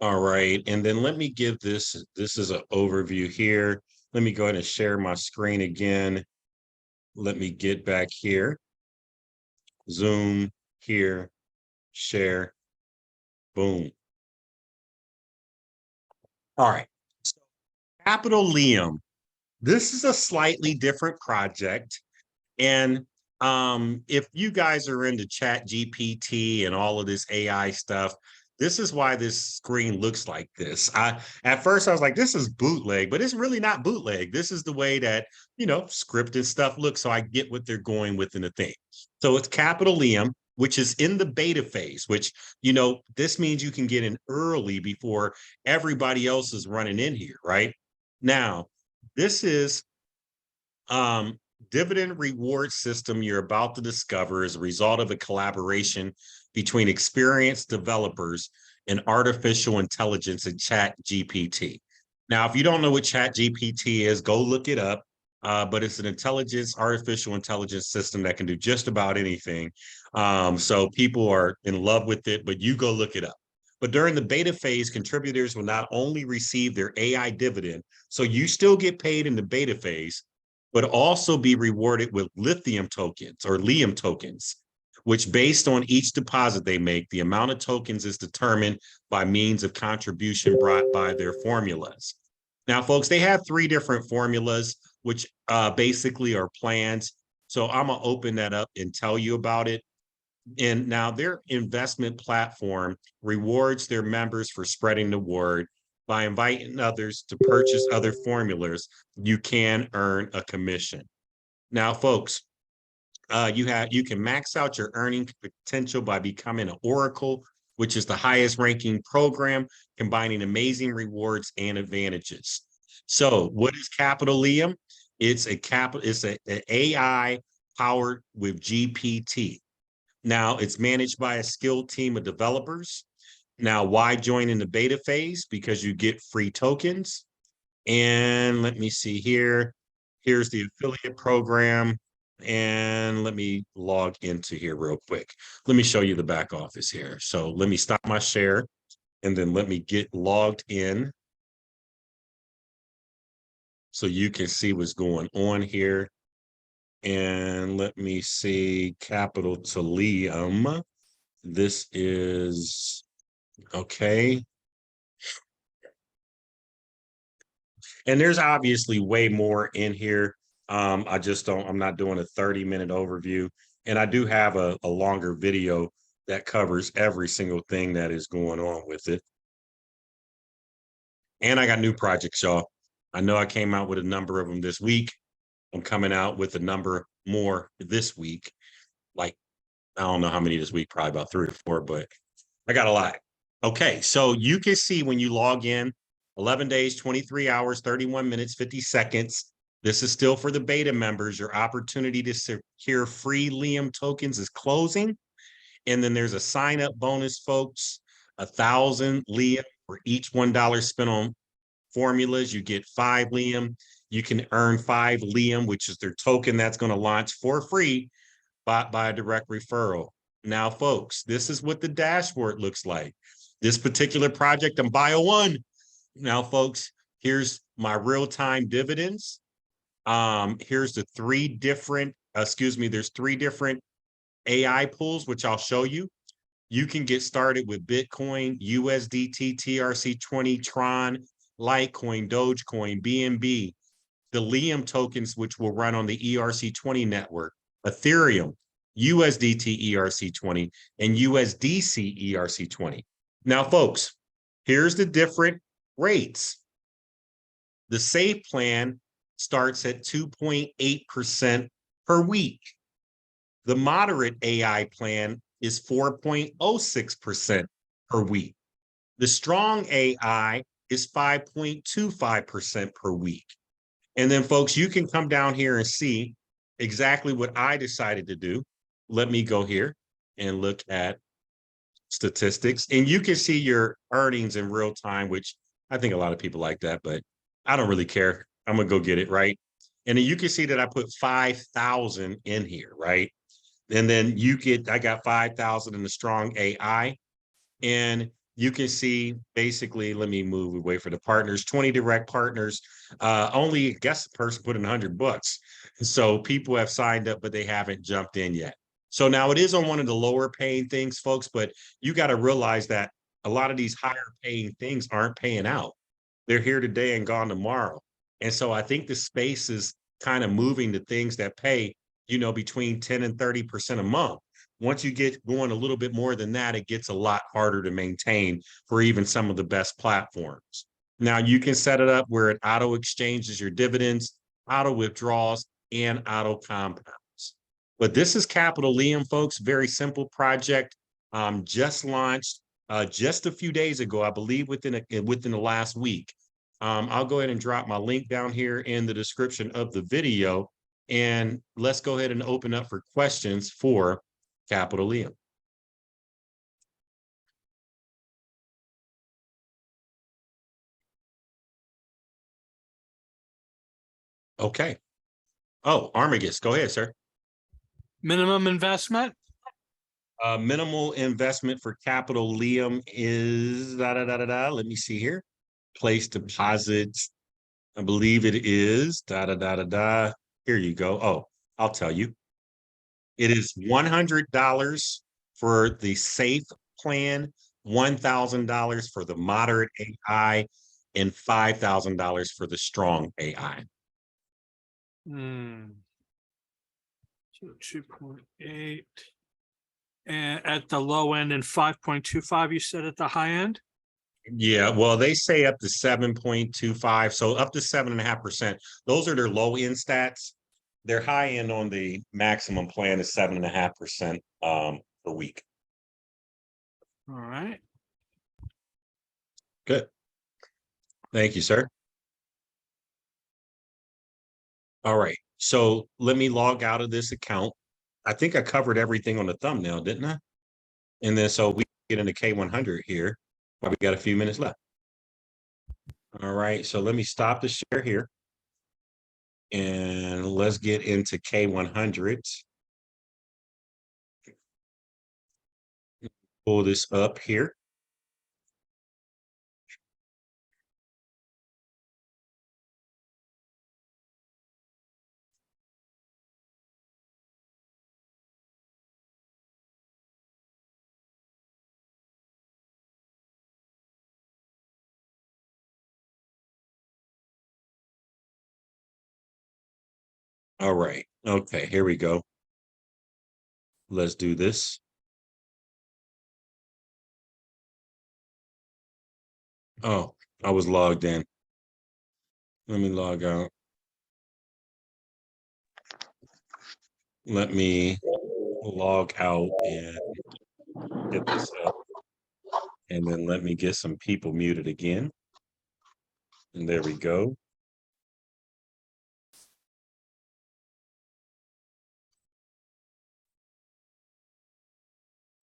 All right, and then let me give this is an overview here. Let me go ahead and share my screen again. Let me get back here. Zoom here, share, boom. All right, so Capitlium. This is a slightly different project. And if you guys are into Chat GPT and all of this AI stuff, this is why this screen looks like this. At first I was like, this is bootleg, but it's really not bootleg. This is the way that, scripted stuff looks. So I get what they're going with in the thing. So it's Capitlium, which is in the beta phase, which, this means you can get in early before everybody else is running in here, right? Now, this is dividend reward system you're about to discover is a result of a collaboration between experienced developers and artificial intelligence and Chat GPT. Now, if you don't know what Chat GPT is, go look it up. But it's an artificial intelligence system that can do just about anything. So people are in love with it, but you go look it up. But during the beta phase, contributors will not only receive their AI dividend, so you still get paid in the beta phase, but also be rewarded with lithium tokens or Lium tokens, which based on each deposit they make, the amount of tokens is determined by means of contribution brought by their formulas. Now, folks, they have 3 different formulas, which basically are plans. So I'm going to open that up and tell you about it. And now their investment platform rewards their members for spreading the word. By inviting others to purchase other formulas, you can earn a commission. Now, folks, you can max out your earning potential by becoming an Oracle, which is the highest ranking program, combining amazing rewards and advantages. So what is Capitlium? It's an AI powered with GPT. Now it's managed by a skilled team of developers. Now, why join in the beta phase? Because you get free tokens. And let me see here. Here's the affiliate program. And let me log into here real quick. Let me show you the back office here. So let me stop my share and then let me get logged in so you can see what's going on here. And let me see Capitlium. This is okay. And there's obviously way more in here. I'm not doing a 30-minute overview. And I do have a longer video that covers every single thing that is going on with it. And I got new projects, y'all. I know I came out with a number of them this week. I'm coming out with a number more this week. Like, I don't know how many this week, probably about 3 or 4, but I got a lot. Okay, so you can see when you log in, 11 days, 23 hours, 31 minutes, 50 seconds. This is still for the beta members. Your opportunity to secure free Lium tokens is closing. And then there's a sign-up bonus, folks. 1,000 Lium for each $1 spent on formulas. You get 5 Lium. You can earn 5 Lium, which is their token that's going to launch for free by a direct referral. Now, folks, this is what the dashboard looks like. This particular project, I'm Bio 1. Now, folks, here's my real-time dividends. Here's the 3 different, there's 3 different AI pools, which I'll show you. You can get started with Bitcoin, USDT, TRC20, Tron, Litecoin, Dogecoin, BNB, the Lium tokens, which will run on the ERC20 network, Ethereum, USDT ERC20, and USDC ERC20. Now, folks, here's the different rates. The safe plan starts at 2.8% per week. The moderate AI plan is 4.06% per week. The strong AI is 5.25% per week. And then, folks, you can come down here and see exactly what I decided to do. Let me go here and look at statistics, and you can see your earnings in real time, which I think a lot of people like that, but I don't really care. I'm gonna go get it, right? And then you can see that I put 5,000 in here, right? And then I got 5,000 in the strong AI. And you can see basically, let me move away for the partners, 20 direct partners. Only guest person put in $100. So people have signed up, but they haven't jumped in yet. So now it is on one of the lower paying things, folks, but you got to realize that a lot of these higher paying things aren't paying out. They're here today and gone tomorrow. And so I think the space is kind of moving to things that pay, between 10 and 30% a month. Once you get going a little bit more than that, it gets a lot harder to maintain for even some of the best platforms. Now you can set it up where it auto exchanges your dividends, auto withdrawals, and auto compounds. But this is Capitlium, folks. Very simple project. Just launched just a few days ago, I believe within the last week. I'll go ahead and drop my link down here in the description of the video. And let's go ahead and open up for questions for Capitlium. Okay. Oh, Armagus, go ahead, sir. Minimum investment? Minimal investment for Capitlium is Let me see here. Place deposits. I believe it is Here you go. Oh, I'll tell you. It is $100 for the safe plan, $1,000 for the moderate AI, and $5,000 for the strong AI. So 2.8. And at the low end and 5.25, you said at the high end? Yeah, well, they say up to 7.25, so up to 7.5%. Those are their low end stats. Their high end on the maximum plan is 7.5% per week. All right. Good. Thank you, sir. All right. So let me log out of this account. I think I covered everything on the thumbnail, didn't I? And then so we get into K-100 here. We got a few minutes left. All right. So let me stop the share here. And let's get into K-100. Pull this up here. All right. Okay, here we go. Let's do this. Oh, I was logged in. Let me log out. Let me log out and get this up. And then let me get some people muted again. And there we go.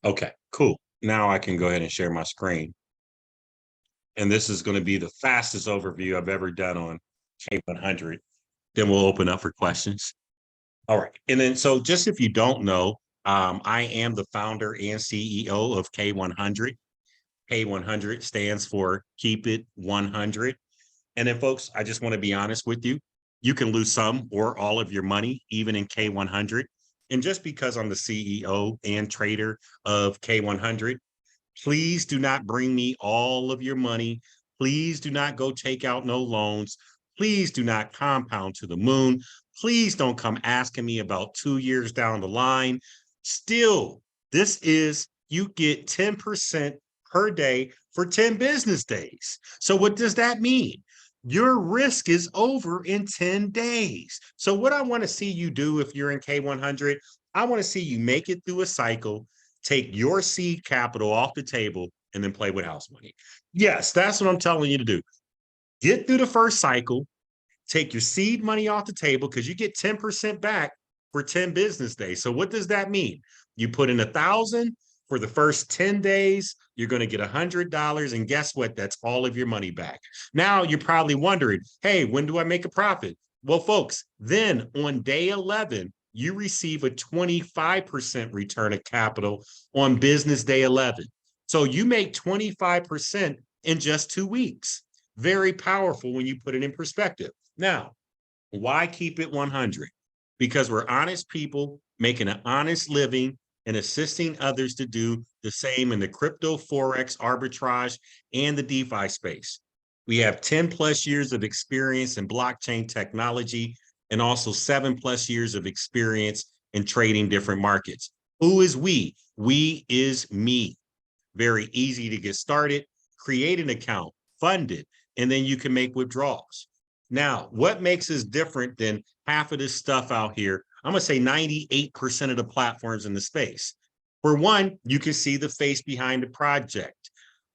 Okay, cool. Now I can go ahead and share my screen. And this is going to be the fastest overview I've ever done on K-100. Then we'll open up for questions. All right. And then, so just if you don't know, I am the founder and CEO of K-100. K-100 stands for Keep It 100. And then, folks, I just want to be honest with you. You can lose some or all of your money, even in K-100. And just because I'm the CEO and trader of K-100, please do not bring me all of your money. Please do not go take out no loans. Please do not compound to the moon. Please don't come asking me about 2 years down the line. Still, this is, you get 10% per day for 10 business days. So what does that mean? Your risk is over in 10 days. So what I want to see you do if you're in K100, I want to see you make it through a cycle, take your seed capital off the table, and then play with house money. Yes, that's what I'm telling you to do. Get through the first cycle, take your seed money off the table because you get 10% back for 10 business days. So what does that mean? You put in 1,000 for the first 10 days, you're going to get $100. And guess what? That's all of your money back. Now you're probably wondering, hey, when do I make a profit? Well, folks, then on day 11, you receive a 25% return of capital on business day 11. So you make 25% in just 2 weeks. Very powerful when you put it in perspective. Now, why keep it 100? Because we're honest people making an honest living and assisting others to do the same in the crypto, Forex, arbitrage, and the DeFi space. We have 10 plus years of experience in blockchain technology and also 7+ years of experience in trading different markets. Who is we? We is me. Very easy to get started, create an account, fund it, and then you can make withdrawals. Now, what makes us different than half of this stuff out here? I'm going to say 98% of the platforms in the space. For one, you can see the face behind the project.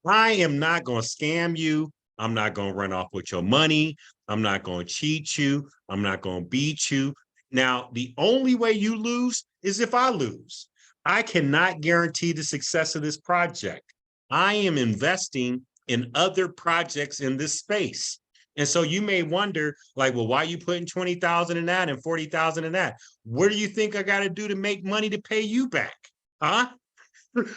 I am not going to scam you. I'm not going to run off with your money. I'm not going to cheat you. I'm not going to beat you. Now, the only way you lose is if I lose. I cannot guarantee the success of this project. I am investing in other projects in this space. And so you may wonder, like, well, why are you putting 20,000 in that and 40,000 in that? What do you think I got to do to make money to pay you back? Huh?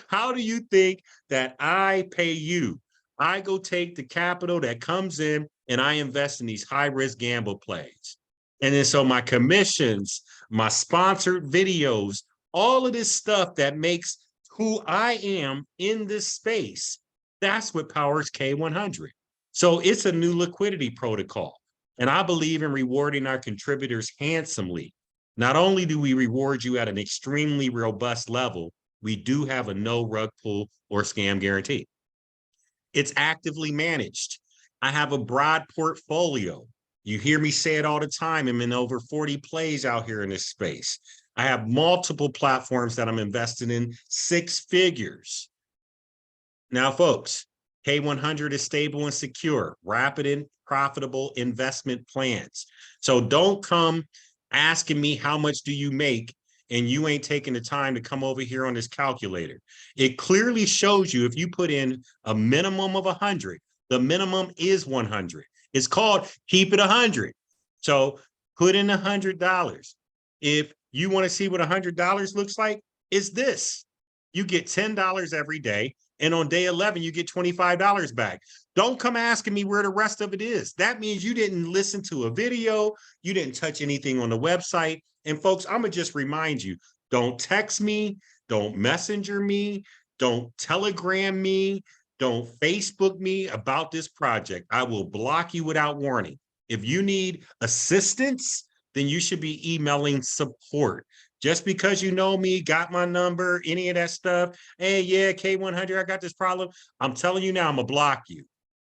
How do you think that I pay you? I go take the capital that comes in and I invest in these high-risk gamble plays. And then so my commissions, my sponsored videos, all of this stuff that makes who I am in this space, that's what powers K100. So it's a new liquidity protocol. And I believe in rewarding our contributors handsomely. Not only do we reward you at an extremely robust level, we do have a no rug pull or scam guarantee. It's actively managed. I have a broad portfolio. You hear me say it all the time. I'm in over 40 plays out here in this space. I have multiple platforms that I'm investing in 6 figures. Now, folks, K100 is stable and secure, rapid and profitable investment plans. So don't come asking me how much do you make and you ain't taking the time to come over here on this calculator. It clearly shows you if you put in a minimum of 100, the minimum is 100. It's called keep it 100. So put in $100. If you want to see what $100 looks like, it's this. You get $10 every day. And on day 11, you get $25 back. Don't come asking me where the rest of it is. That means you didn't listen to a video. You didn't touch anything on the website. And folks, I'm going to just remind you, don't text me. Don't messenger me. Don't telegram me. Don't Facebook me about this project. I will block you without warning. If you need assistance, then you should be emailing support. Just because you know me, got my number, any of that stuff, hey, yeah, K100, I got this problem. I'm telling you now, I'm going to block you.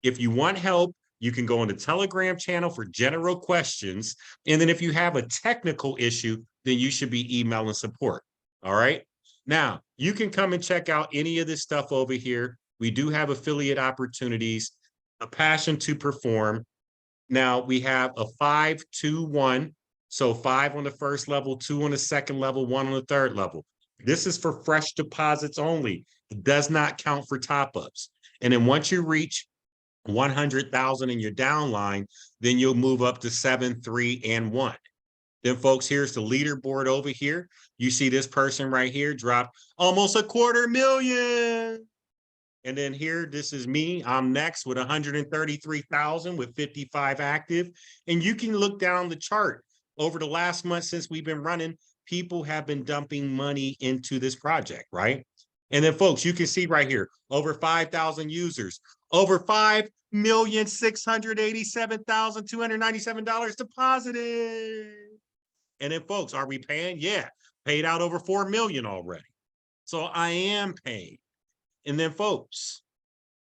If you want help, you can go on the Telegram channel for general questions. And then if you have a technical issue, then you should be emailing support. All right. Now, you can come and check out any of this stuff over here. We do have affiliate opportunities, a passion to perform. Now, we have a 5-2-1. So 5 on the first level, 2 on the second level, 1 on the third level. This is for fresh deposits only. It does not count for top-ups. And then once you reach 100,000 in your downline, then you'll move up to 7, 3, and 1. Then, folks, here's the leaderboard over here. You see this person right here drop almost $250,000. And then here, this is me. I'm next with 133,000 with 55 active. And you can look down the chart. Over the last month since we've been running, people have been dumping money into this project, right? And then, folks, you can see right here, over 5,000 users, over $5 $4,687,297 deposited. And then folks, are we paying? Yeah, paid out over 4 million already. So I am paying. And then folks,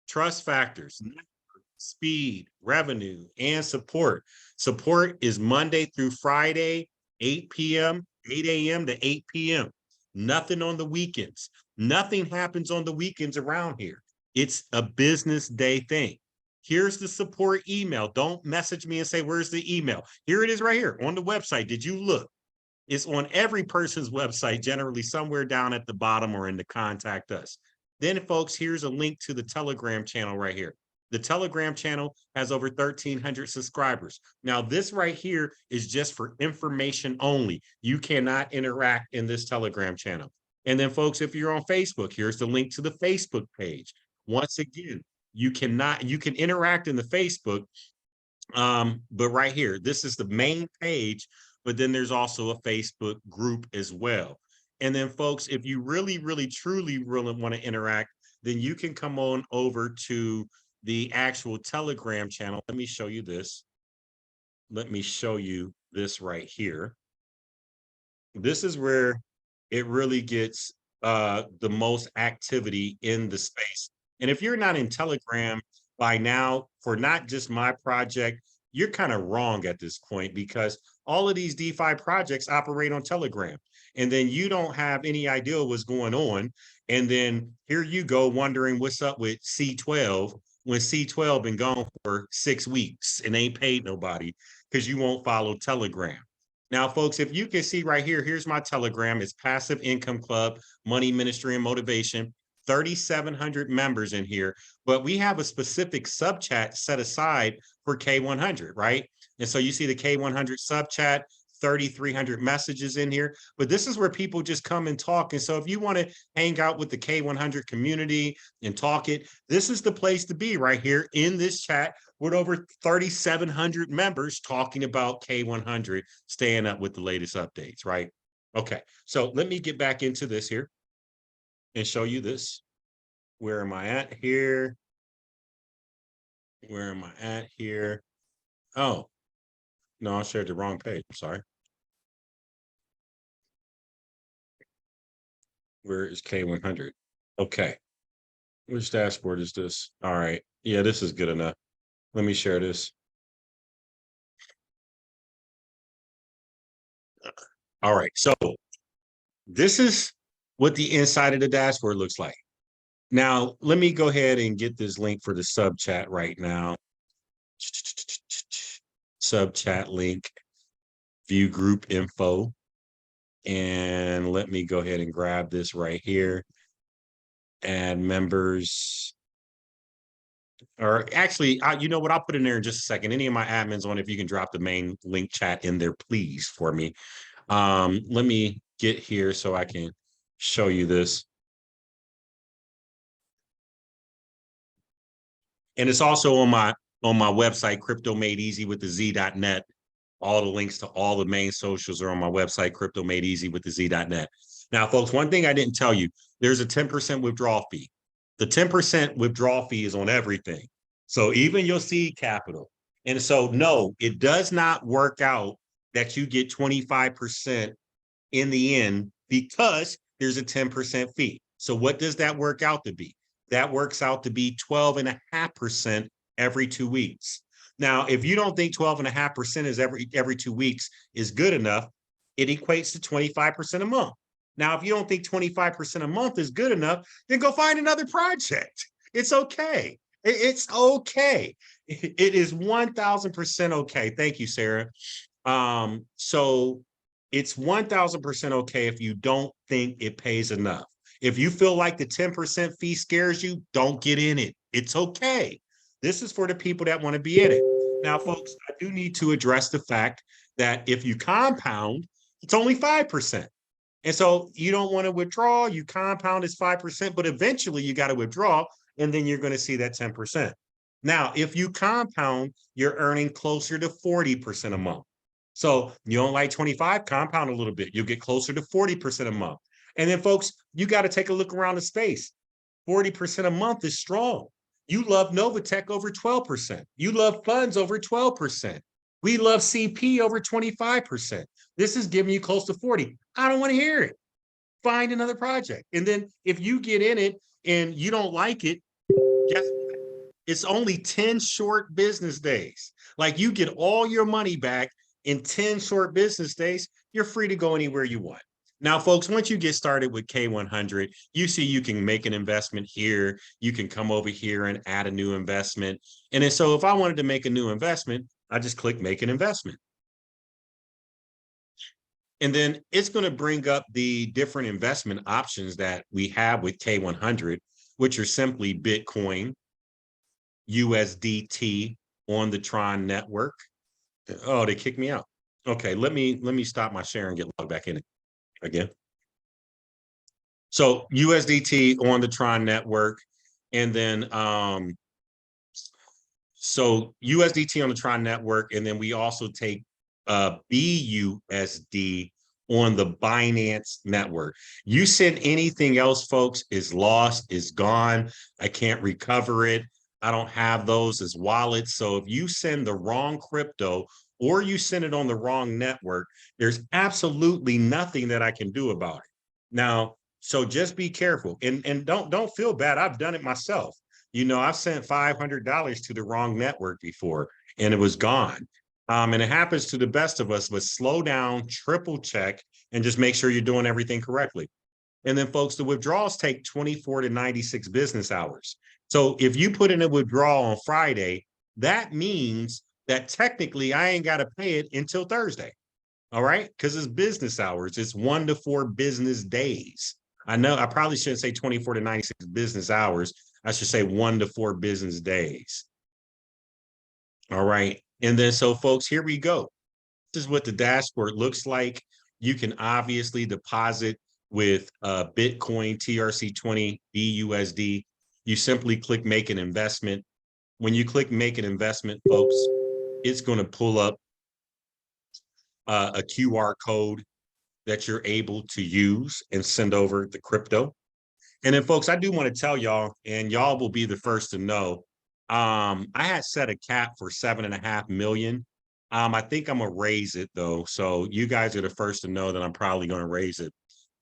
trust factors, speed, revenue, and support. Support is Monday through Friday, 8 p.m., 8 a.m. to 8 p.m. Nothing on the weekends. Nothing happens on the weekends around here. It's a business day thing. Here's the support email. Don't message me and say, where's the email? Here it is right here on the website. Did you look? It's on every person's website, generally somewhere down at the bottom or in the contact us. Then, folks, here's a link to the Telegram channel right here. The Telegram channel has over 1,300 subscribers. Now, this right here is just for information only. You cannot interact in this Telegram channel. And then, folks, if you're on Facebook, here's the link to the Facebook page. Once again, you can interact in the Facebook, but right here, this is the main page, but then there's also a Facebook group as well. And then, folks, if you really want to interact, then you can come on over to the actual Telegram channel. Let me show you this. Let me show you this right here. This is where it really gets the most activity in the space. And if you're not in Telegram by now, for not just my project, you're kind of wrong at this point, because all of these DeFi projects operate on Telegram. And then you don't have any idea what's going on. And then here you go wondering what's up with C12 when C12 been gone for 6 weeks and ain't paid nobody because you won't follow Telegram. Now, folks, if you can see right here, here's my Telegram. It's Passive Income Club, Money, Ministry, and Motivation. 3,700 members in here, but we have a specific sub chat set aside for K-100, right? And so you see the K-100 sub chat, 3,300 messages in here, but this is where people just come and talk. And so if you want to hang out with the K-100 community and talk it, this is the place to be right here in this chat with over 3,700 members talking about K-100, staying up with the latest updates, right? Okay, so let me get back into this here and show you this. Where am I at here? Where am I at here? Oh, no, I shared the wrong page. I'm sorry. Where is K-100? Okay. Which dashboard is this? All right. Yeah, this is good enough. Let me share this. All right. So this is what the inside of the dashboard looks like. Now, let me go ahead and get this link for the sub chat right now. Sub chat link, view group info. And let me go ahead and grab this right here. Add members. Or actually, you know what? I'll put in there in just a second. Any of my admins on, if you can drop the main link chat in there, please, for me. Let me get here so I can show you this. And it's also on my website, Crypto Made Easy with the Z.net. All the links to all the main socials are on my website, Crypto Made Easy with the Z.net. Now, folks, one thing I didn't tell you, there's a 10% withdrawal fee. The 10% withdrawal fee is on everything. So even your seed capital. And so, no, it does not work out that you get 25% in the end because there's a 10% fee. So what does that work out to be? That works out to be 12.5% every 2 weeks. Now, if you don't think 12.5% is every 2 weeks is good enough, it equates to 25% a month. Now, if you don't think 25% a month is good enough, then go find another project. It's okay. It's okay. It is 1,000% okay. Thank you, Sarah. So it's 1,000% okay if you don't think it pays enough. If you feel like the 10% fee scares you, don't get in it. It's okay. This is for the people that want to be in it. Now, folks, I do need to address the fact that if you compound, it's only 5%. And so you don't want to withdraw, you compound is 5%, but eventually you got to withdraw, and then you're going to see that 10%. Now, if you compound, you're earning closer to 40% a month. So you don't like 25, compound a little bit. You'll get closer to 40% a month. And then, folks, you got to take a look around the space. 40% a month is strong. You love Novatech over 12%. You love funds over 12%. We love CP over 25%. This is giving you close to 40. I don't want to hear it. Find another project. And then if you get in it and you don't like it, guess what? It's only 10 short business days. Like, you get all your money back in 10 short business days. You're free to go anywhere you want. Now, folks, once you get started with K-100, you see you can make an investment here. You can come over here and add a new investment. And then so if I wanted to make a new investment, I just click make an investment. And then it's going to bring up the different investment options that we have with K-100, which are simply Bitcoin, USDT on the Tron network. Oh, they kicked me out. Okay, let me stop my share and get logged back in again. So USDT on the Tron network, and then so USDT on the Tron network, and then we also take BUSD on the Binance network. You send anything else, folks, is lost, is gone. I can't recover it. I don't have those as wallets. So if you send the wrong crypto or you send it on the wrong network, there's absolutely nothing that I can do about it. Now, so just be careful, and don't feel bad. I've done it myself. You know, I've sent $500 to the wrong network before, and it was gone. And it happens to the best of us, but slow down, triple check, and just make sure you're doing everything correctly. And then, folks, the withdrawals take 24 to 96 business hours. So if you put in a withdrawal on Friday, that means that technically I ain't got to pay it until Thursday. All right, because it's business hours. It's 1 to 4 business days. I know I probably shouldn't say 24 to 96 business hours. I should say 1 to 4 business days. All right. And then, so folks, here we go. This is what the dashboard looks like. You can obviously deposit with Bitcoin, TRC20, BUSD. You simply click make an investment. When you click make an investment, folks, it's going to pull up a QR code that you're able to use and send over the crypto. And then, folks, I do want to tell y'all, and y'all will be the first to know, I had set a cap for 7.5 million. I think I'm gonna raise it though. So you guys are the first to know that I'm probably going to raise it.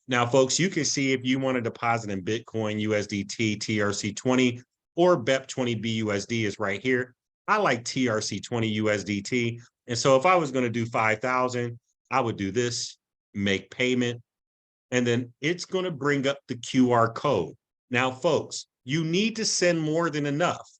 Now, folks, you can see if you want to deposit in Bitcoin, USDT, TRC20, or BEP20 BUSD is right here. I like TRC20 USDT. And so if I was going to do 5,000, I would do this, make payment, and then it's going to bring up the QR code. Now, folks, you need to send more than enough.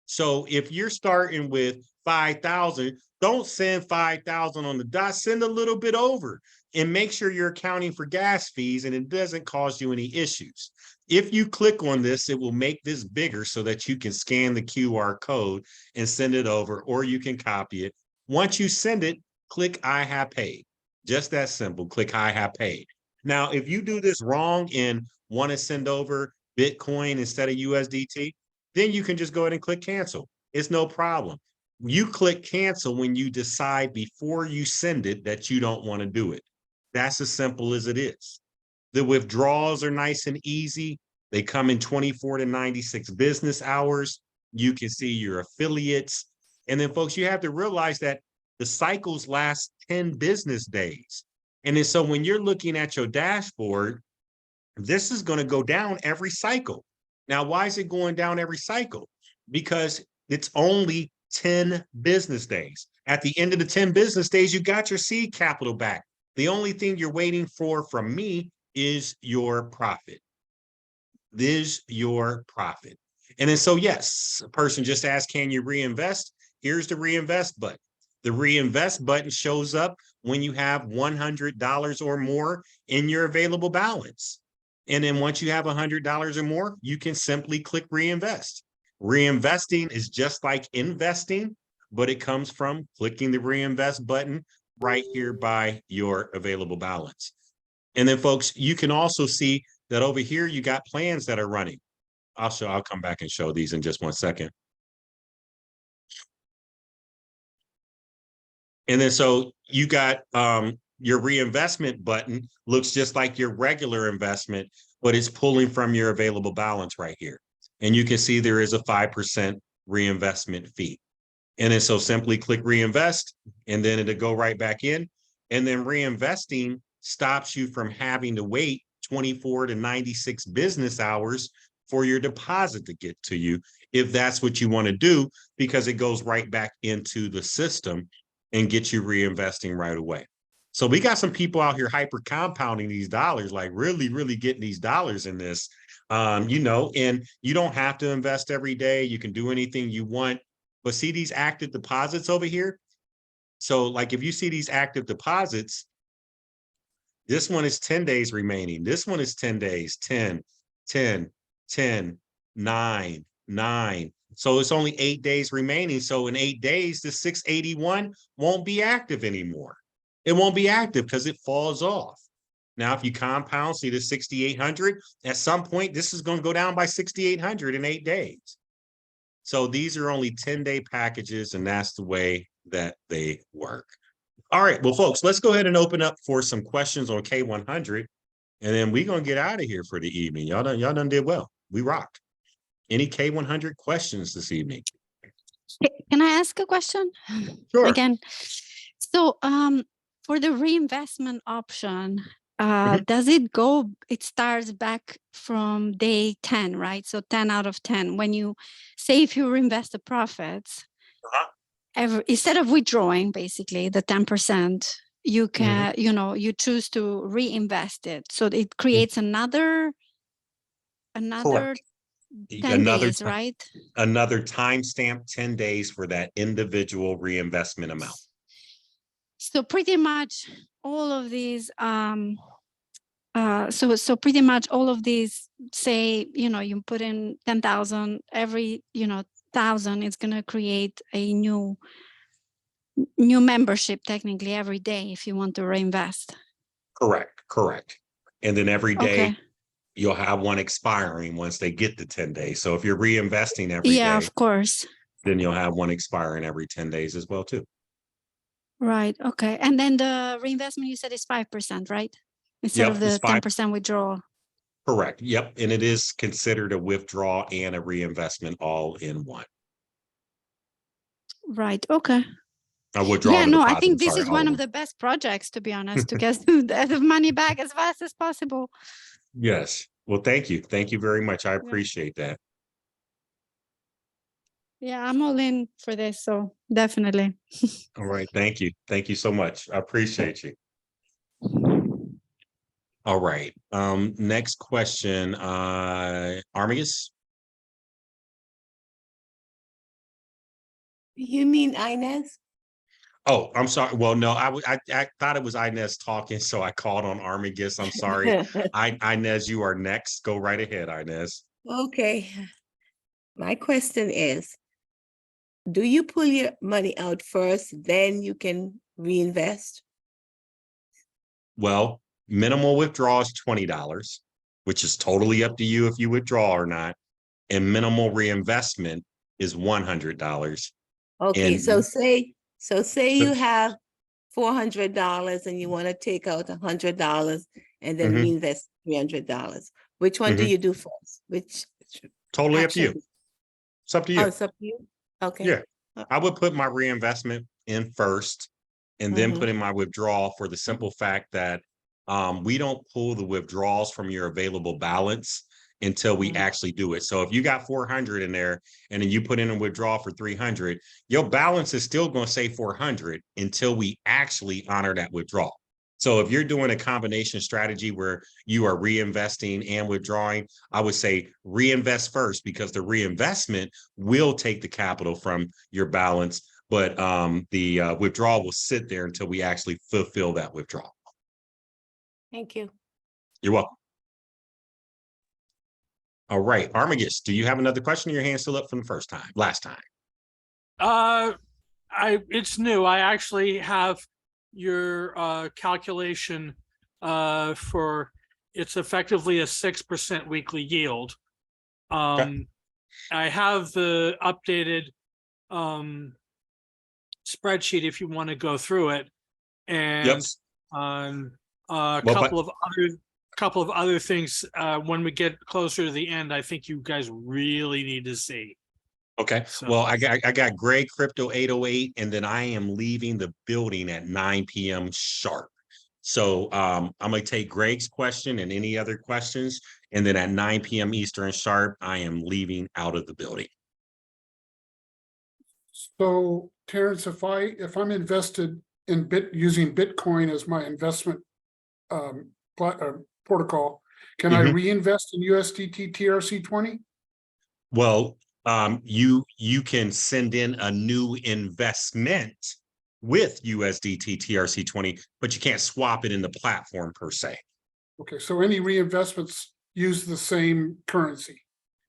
So if you're starting with 5,000, don't send 5,000 on the dot, send a little bit over, and make sure you're accounting for gas fees and it doesn't cause you any issues. If you click on this, it will make this bigger so that you can scan the QR code and send it over, or you can copy it. Once you send it, click I have paid. Just that simple, click I have paid. Now, if you do this wrong and want to send over Bitcoin instead of USDT, then you can just go ahead and click cancel. It's no problem. You click cancel when you decide before you send it that you don't want to do it. That's as simple as it is. The withdrawals are nice and easy. They come in 24 to 96 business hours. You can see your affiliates. And then, folks, you have to realize that the cycles last 10 business days. And then so when you're looking at your dashboard, this is going to go down every cycle. Now, why is it going down every cycle? Because it's only 10 business days. At the end of the 10 business days, you got your seed capital back. The only thing you're waiting for from me is your profit. This is your profit. And then so, yes, a person just asked, can you reinvest? Here's the reinvest button. The reinvest button shows up when you have $100 or more in your available balance. And then once you have $100 or more, you can simply click reinvest. Reinvesting is just like investing, but it comes from clicking the reinvest button right here by your available balance. And then, folks, you can also see that over here, you got plans that are running. I'll come back and show these in just 1 second. And then so you got your reinvestment button looks just like your regular investment, but it's pulling from your available balance right here. and you can see there is a 5% reinvestment fee. And then so simply click reinvest, and then it'll go right back in. And then reinvesting stops you from having to wait 24 to 96 business hours for your deposit to get to you, if that's what you want to do, because it goes right back into the system and gets you reinvesting right away. So we got some people out here hyper compounding these dollars, like really, really getting these dollars in this, you know, and you don't have to invest every day. You can do anything you want. But see these active deposits over here? So like if you see these active deposits, this one is 10 days remaining. This one is 10 days, 10, 10, 10, 9, 9. So it's only 8 days remaining. So in 8 days, the 681 won't be active anymore. It won't be active because it falls off. Now, if you compound, see the 6,800, at some point, this is going to go down by 6,800 in 8 days. So these are only 10-day packages, and that's the way that they work. All right, well, folks, let's go ahead and open up for some questions on K-100, and then we're going to get out of here for the evening. Y'all done did well. We rocked. Any K-100 questions this evening? Can I ask a question? Sure. Again, so for the reinvestment option, does it go, it starts back from day 10, right? So 10 out of 10. When you say if you reinvest the profits, instead of withdrawing basically the 10%, you can, you know, you choose to reinvest it. So it creates another 10 days, right? Another timestamp 10 days for that individual reinvestment amount. So pretty much all of these, so pretty much all of these, say, you know, you put in 10,000, every, you know, 1,000 is going to create a new membership technically every day if you want to reinvest. Correct. And then every day, Okay. you'll have one expiring once they get to 10 days. So if you're reinvesting every day, Yeah, of course. then you'll have one expiring every 10 days as well, too. Right. Okay. And then the reinvestment you said is 5%, right? Instead of the 10% withdrawal. Correct. Yep. And it is considered a withdrawal and a reinvestment all in one. Right. Okay. A withdrawal. Yeah, no, I think this is one of the best projects, to be honest, to get the money back as fast as possible. Yes. Well, thank you. Thank you very much. I appreciate that. Yeah, I'm all in for this, so definitely. All right. Thank you. Thank you so much. I appreciate you. All right. Next question, Armigus. You mean Inez? Oh, I'm sorry. Well, no, I thought it was Inez talking, so I called on Armigus. I'm sorry. Inez, you are next. Go right ahead, Inez. Okay. My question is, do you pull your money out first, then you can reinvest? Well, minimal withdrawal is $20, which is totally up to you if you withdraw or not. And minimal reinvestment is $100. Okay, And so say you have $400 and you want to take out $100 and then reinvest $300. Which one do you do first? Which totally up to you. It's up to you. Oh, it's up to you. Okay. Yeah, I would put my reinvestment in first and then put in my withdrawal for the simple fact that we don't pull the withdrawals from your available balance until we actually do it. So if you got 400 in there and then you put in a withdrawal for 300, your balance is still going to say 400 until we actually honor that withdrawal. So if you're doing a combination strategy where you are reinvesting and withdrawing, I would say reinvest first, because the reinvestment will take the capital from your balance, but the withdrawal will sit there until we actually fulfill that withdrawal. Thank you. You're welcome. All right, Armigus, do you have another question? Your hand's still up from the last time. It's new. I actually have your calculation for, it's effectively a 6% weekly yield. I have the updated spreadsheet if you want to go through it, and a couple of other. couple of other things when we get closer to the end, I think you guys really need to see. Okay. So- Well, I got Greg Crypto 808, and then I am leaving the building at 9 p.m. sharp. So I'm gonna take Greg's question and any other questions, and then at 9 p.m. Eastern sharp, I am leaving out of the building. So Terrence, if I'm invested in using Bitcoin as my investment protocol, can I reinvest in USDT TRC20? Well, you can send in a new investment with USDT TRC20, but you can't swap it in the platform per se. Okay, so any reinvestments use the same currency.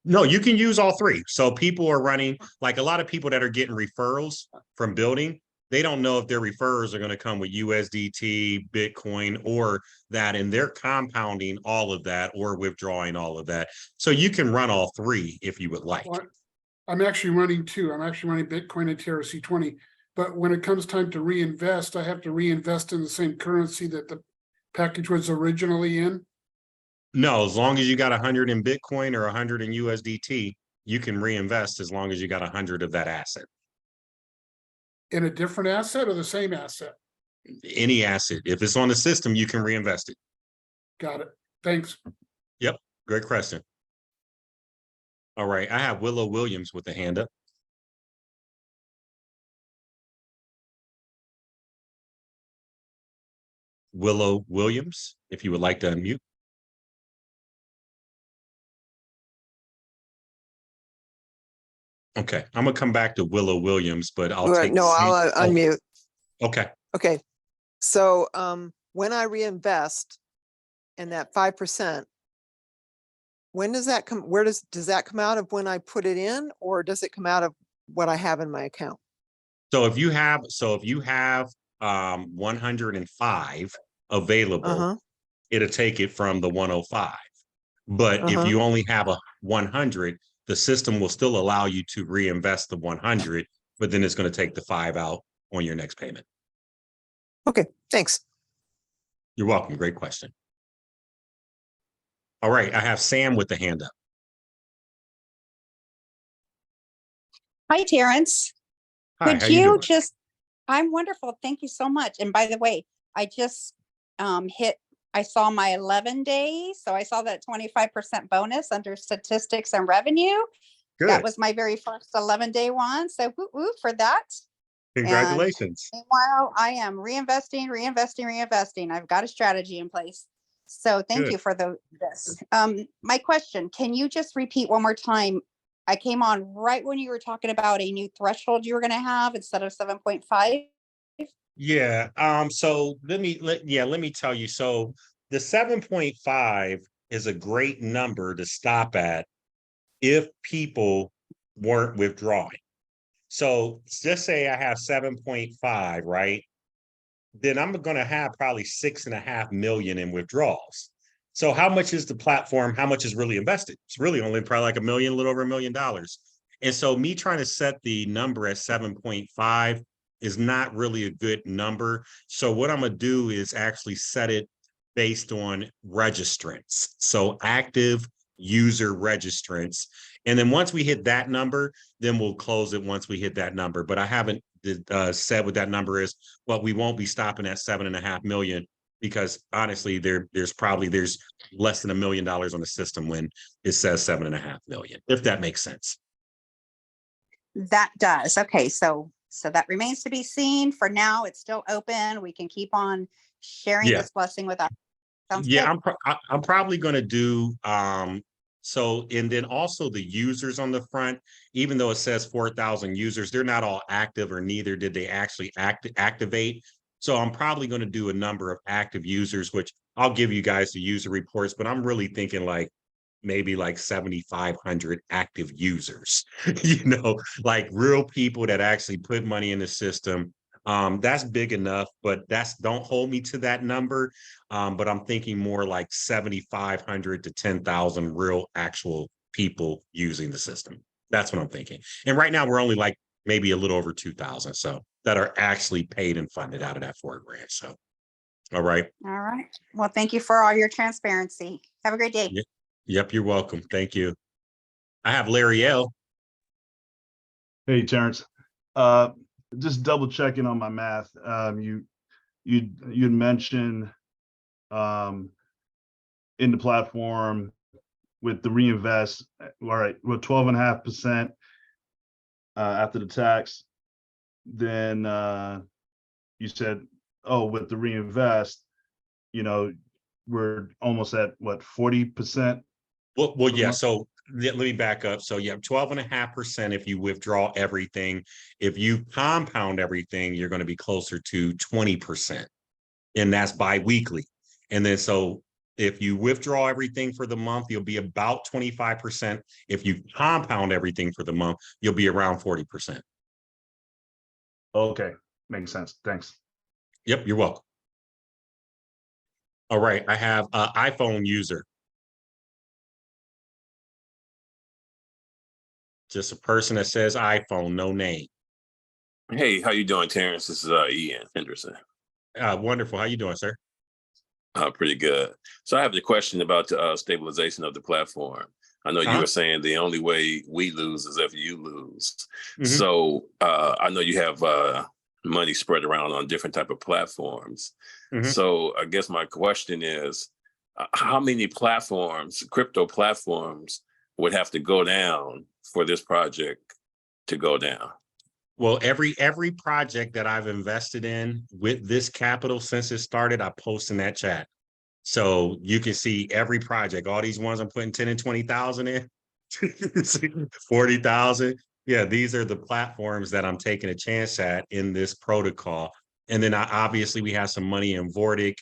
No, you can use all three. So people are running, like a lot of people that are getting referrals from building, they don't know if their referrals are going to come with USDT, Bitcoin, or that, and they're compounding all of that or withdrawing all of that. So you can run all three if you would like. Well, I'm actually running two. I'm actually running Bitcoin and TRC20. But when it comes time to reinvest, I have to reinvest in the same currency that the package was originally in. No, as long as you got 100 in Bitcoin or 100 in USDT, you can reinvest as long as you got 100 of that asset. In a different asset or the same asset? Any asset. If it's on the system, you can reinvest it. Got it. Thanks. Yep. Great question. All right. I have Willow Williams with the hand up. Willow Williams, if you would like to unmute. Okay, I'm gonna come back to Willow Williams, but I'll take. No, I'll unmute. Okay. Okay. So when I reinvest in that 5%, when does that come? Where does that come out of when I put it in, or does it come out of what I have in my account? So if you have 105 available, it'll take it from the 105. But if you only have a 100, the system will still allow you to reinvest the 100, but then it's going to take the 5 out on your next payment. Okay, thanks. You're welcome. Great question. All right, I have Sam with the hand up. Hi, Terrence. Hi, Could how you doing? I'm wonderful. Thank you so much. And by the way, I just I saw my 11 days. So I saw that 25% bonus under statistics and revenue. Good. That was my very first 11-day one. So woo for that. Congratulations. And meanwhile, I am reinvesting. I've got a strategy in place. So thank you for this. My question, can you just repeat one more time? I came on right when you were talking about a new threshold you were going to have instead of 7.5. Yeah. So let me tell you. So the 7.5 is a great number to stop at if people weren't withdrawing. So just say I have 7.5, right? Then I'm going to have probably 6.5 million in withdrawals. So how much is the platform? How much is really invested? It's really only probably like a little over $1 million. And so me trying to set the number at 7.5 is not really a good number. So what I'm going to do is actually set it based on registrants. So active user registrants. And then once we hit that number, then we'll close it once we hit that number. But I haven't said what that number is, but we won't be stopping at 7.5 million because honestly, there's less than $1 million on the system when it says 7.5 million, if that makes sense. That does. Okay. So that remains to be seen. For now, it's still open. We can keep on sharing this blessing with us. Sounds good. I'm probably going to do so, and then also the users on the front, even though it says 4,000 users, they're not all active, or neither did they actually activate. So I'm probably going to do a number of active users, which I'll give you guys the user reports, but I'm really thinking like maybe like 7,500 active users, like real people that actually put money in the system. That's big enough, but don't hold me to that number. But I'm thinking more like 7,500 to 10,000 real actual people using the system. That's what I'm thinking. And right now we're only like maybe a little over 2,000. So that are actually paid and funded out of that $4,000. So All right. All right. Well, thank you for all your transparency. Have a great day. Yep, you're welcome. Thank you. I have Larry L. Hey, Terrence. Just double checking on my math. You'd mentioned in the platform with the reinvest, all right, with 12.5% after the tax. Then you said, oh, with the reinvest, we're almost at what, 40%? Well, yeah. So let me back up. So you have 12.5% if you withdraw everything. If you compound everything, you're going to be closer to 20%. And that's biweekly. And then so if you withdraw everything for the month, you'll be about 25%. If you compound everything for the month, you'll be around 40%. Okay, makes sense. Thanks. Yep, you're welcome. All right, I have an iPhone user. Just a person that says iPhone, no name. Hey, how you doing, Terrence? This is Ian Henderson. Wonderful. How you doing, sir? Pretty good. So I have the question about the stabilization of the platform. I know you were saying the only way we lose is if you lose. So I know you have money spread around on different type of platforms. So I guess my question is, how many platforms, crypto platforms, would have to go down for this project to go down? Well, every project that I've invested in with this capital since it started, I post in that chat. So you can see every project, all these ones I'm putting 10 and 20,000 in, 40,000. Yeah, these are the platforms that I'm taking a chance at in this protocol. And then obviously we have some money in Vortic.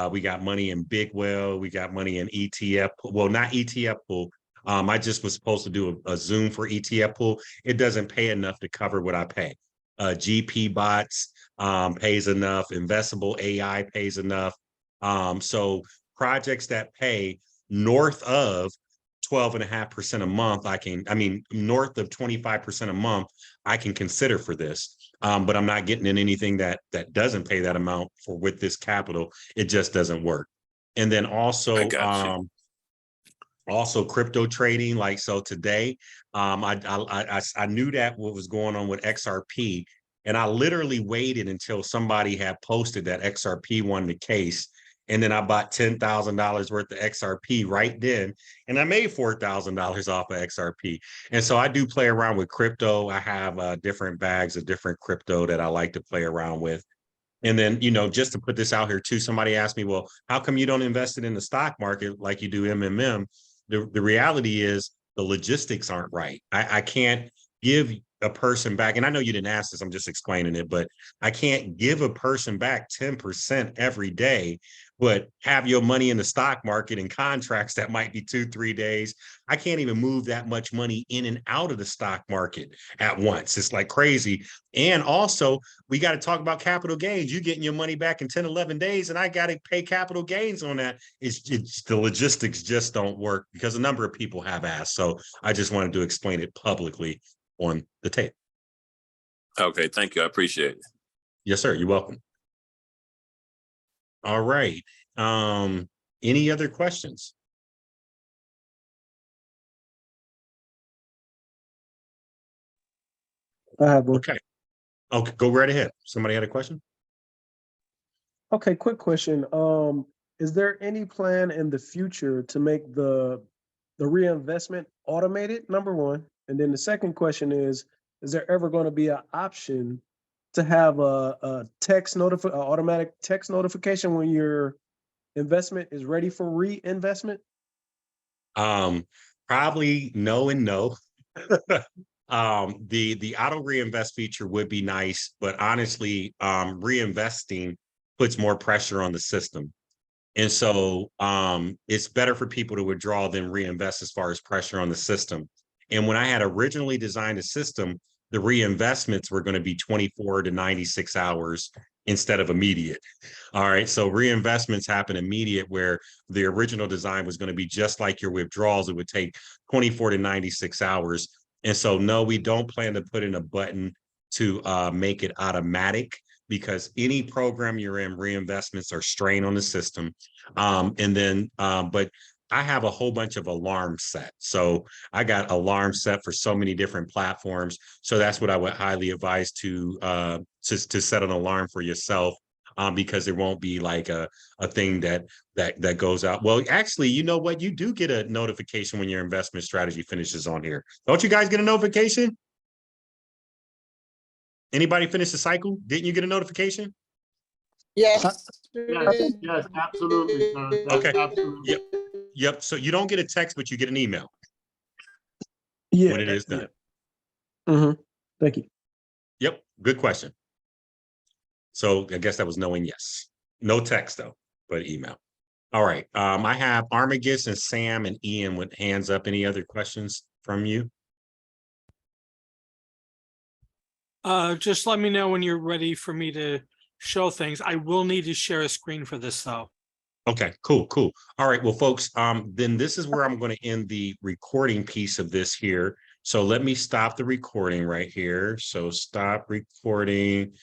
We got money in Big Whale. We got money in ETF. Well, not ETF pool. I just was supposed to do a Zoom for ETF pool. It doesn't pay enough to cover what I pay. GP bots pays enough. Investable AI pays enough. So projects that pay north of 12.5% a month, north of 25% a month, I can consider for this. But I'm not getting in anything that doesn't pay that amount for with this capital. It just doesn't work. And then also, also crypto trading. Like, so today, I knew that what was going on with XRP, and I literally waited until somebody had posted that XRP won the case. And then I bought $10,000 worth of XRP right then, and I made $4,000 off of XRP. And so I do play around with crypto. I have different bags of different crypto that I like to play around with. And then, just to put this out here too, somebody asked me, well, how come you don't invest it in the stock market like you do MMM? The reality is the logistics aren't right. I can't give a person back, and I know you didn't ask this, I'm just explaining it, but I can't give a person back 10% every day, but have your money in the stock market and contracts that might be 2-3 days. I can't even move that much money in and out of the stock market at once. It's like crazy. And also, we got to talk about capital gains. You're getting your money back in 10, 11 days, and I got to pay capital gains on that. It's the logistics just don't work because a number of people have asked. So I just wanted to explain it publicly on the tape. Okay, thank you. I appreciate it. Yes, sir. You're welcome. All right. Any other questions? I have one. Okay, go right ahead. Somebody had a question? Okay, quick question. Is there any plan in the future to make the reinvestment automated? Number one. And then the second question is there ever going to be an option to have a automatic text notification when your investment is ready for reinvestment? Probably no and no. The auto reinvest feature would be nice, but honestly, reinvesting puts more pressure on the system. And so it's better for people to withdraw than reinvest as far as pressure on the system. And when I had originally designed a system, the reinvestments were going to be 24 to 96 hours instead of immediate. All right. So reinvestments happen immediate, where the original design was going to be just like your withdrawals. It would take 24 to 96 hours. And so, no, we don't plan to put in a button to make it automatic, because any program you're in, reinvestments are strain on the system. But I have a whole bunch of alarms set. So I got alarms set for so many different platforms. So that's what I would highly advise to set an alarm for yourself, because there won't be like a thing that goes out. Well, actually, you know what? You do get a notification when your investment strategy finishes on here. Don't you guys get a notification? Anybody finish the cycle? Didn't you get a notification? Yes. Yes, absolutely, sir. Okay. Absolutely. Yep. So you don't get a text, but you get an email Yeah. when it is done. Thank you. Yep. Good question. So I guess that was no and yes. No text though, but email. All right. I have Armagus and Sam and Ian with hands up. Any other questions from you? Just let me know when you're ready for me to show things. I will need to share a screen for this though. Okay, cool. All right, well, folks, then this is where I'm going to end the recording piece of this here. So let me stop the recording right here. So stop recording.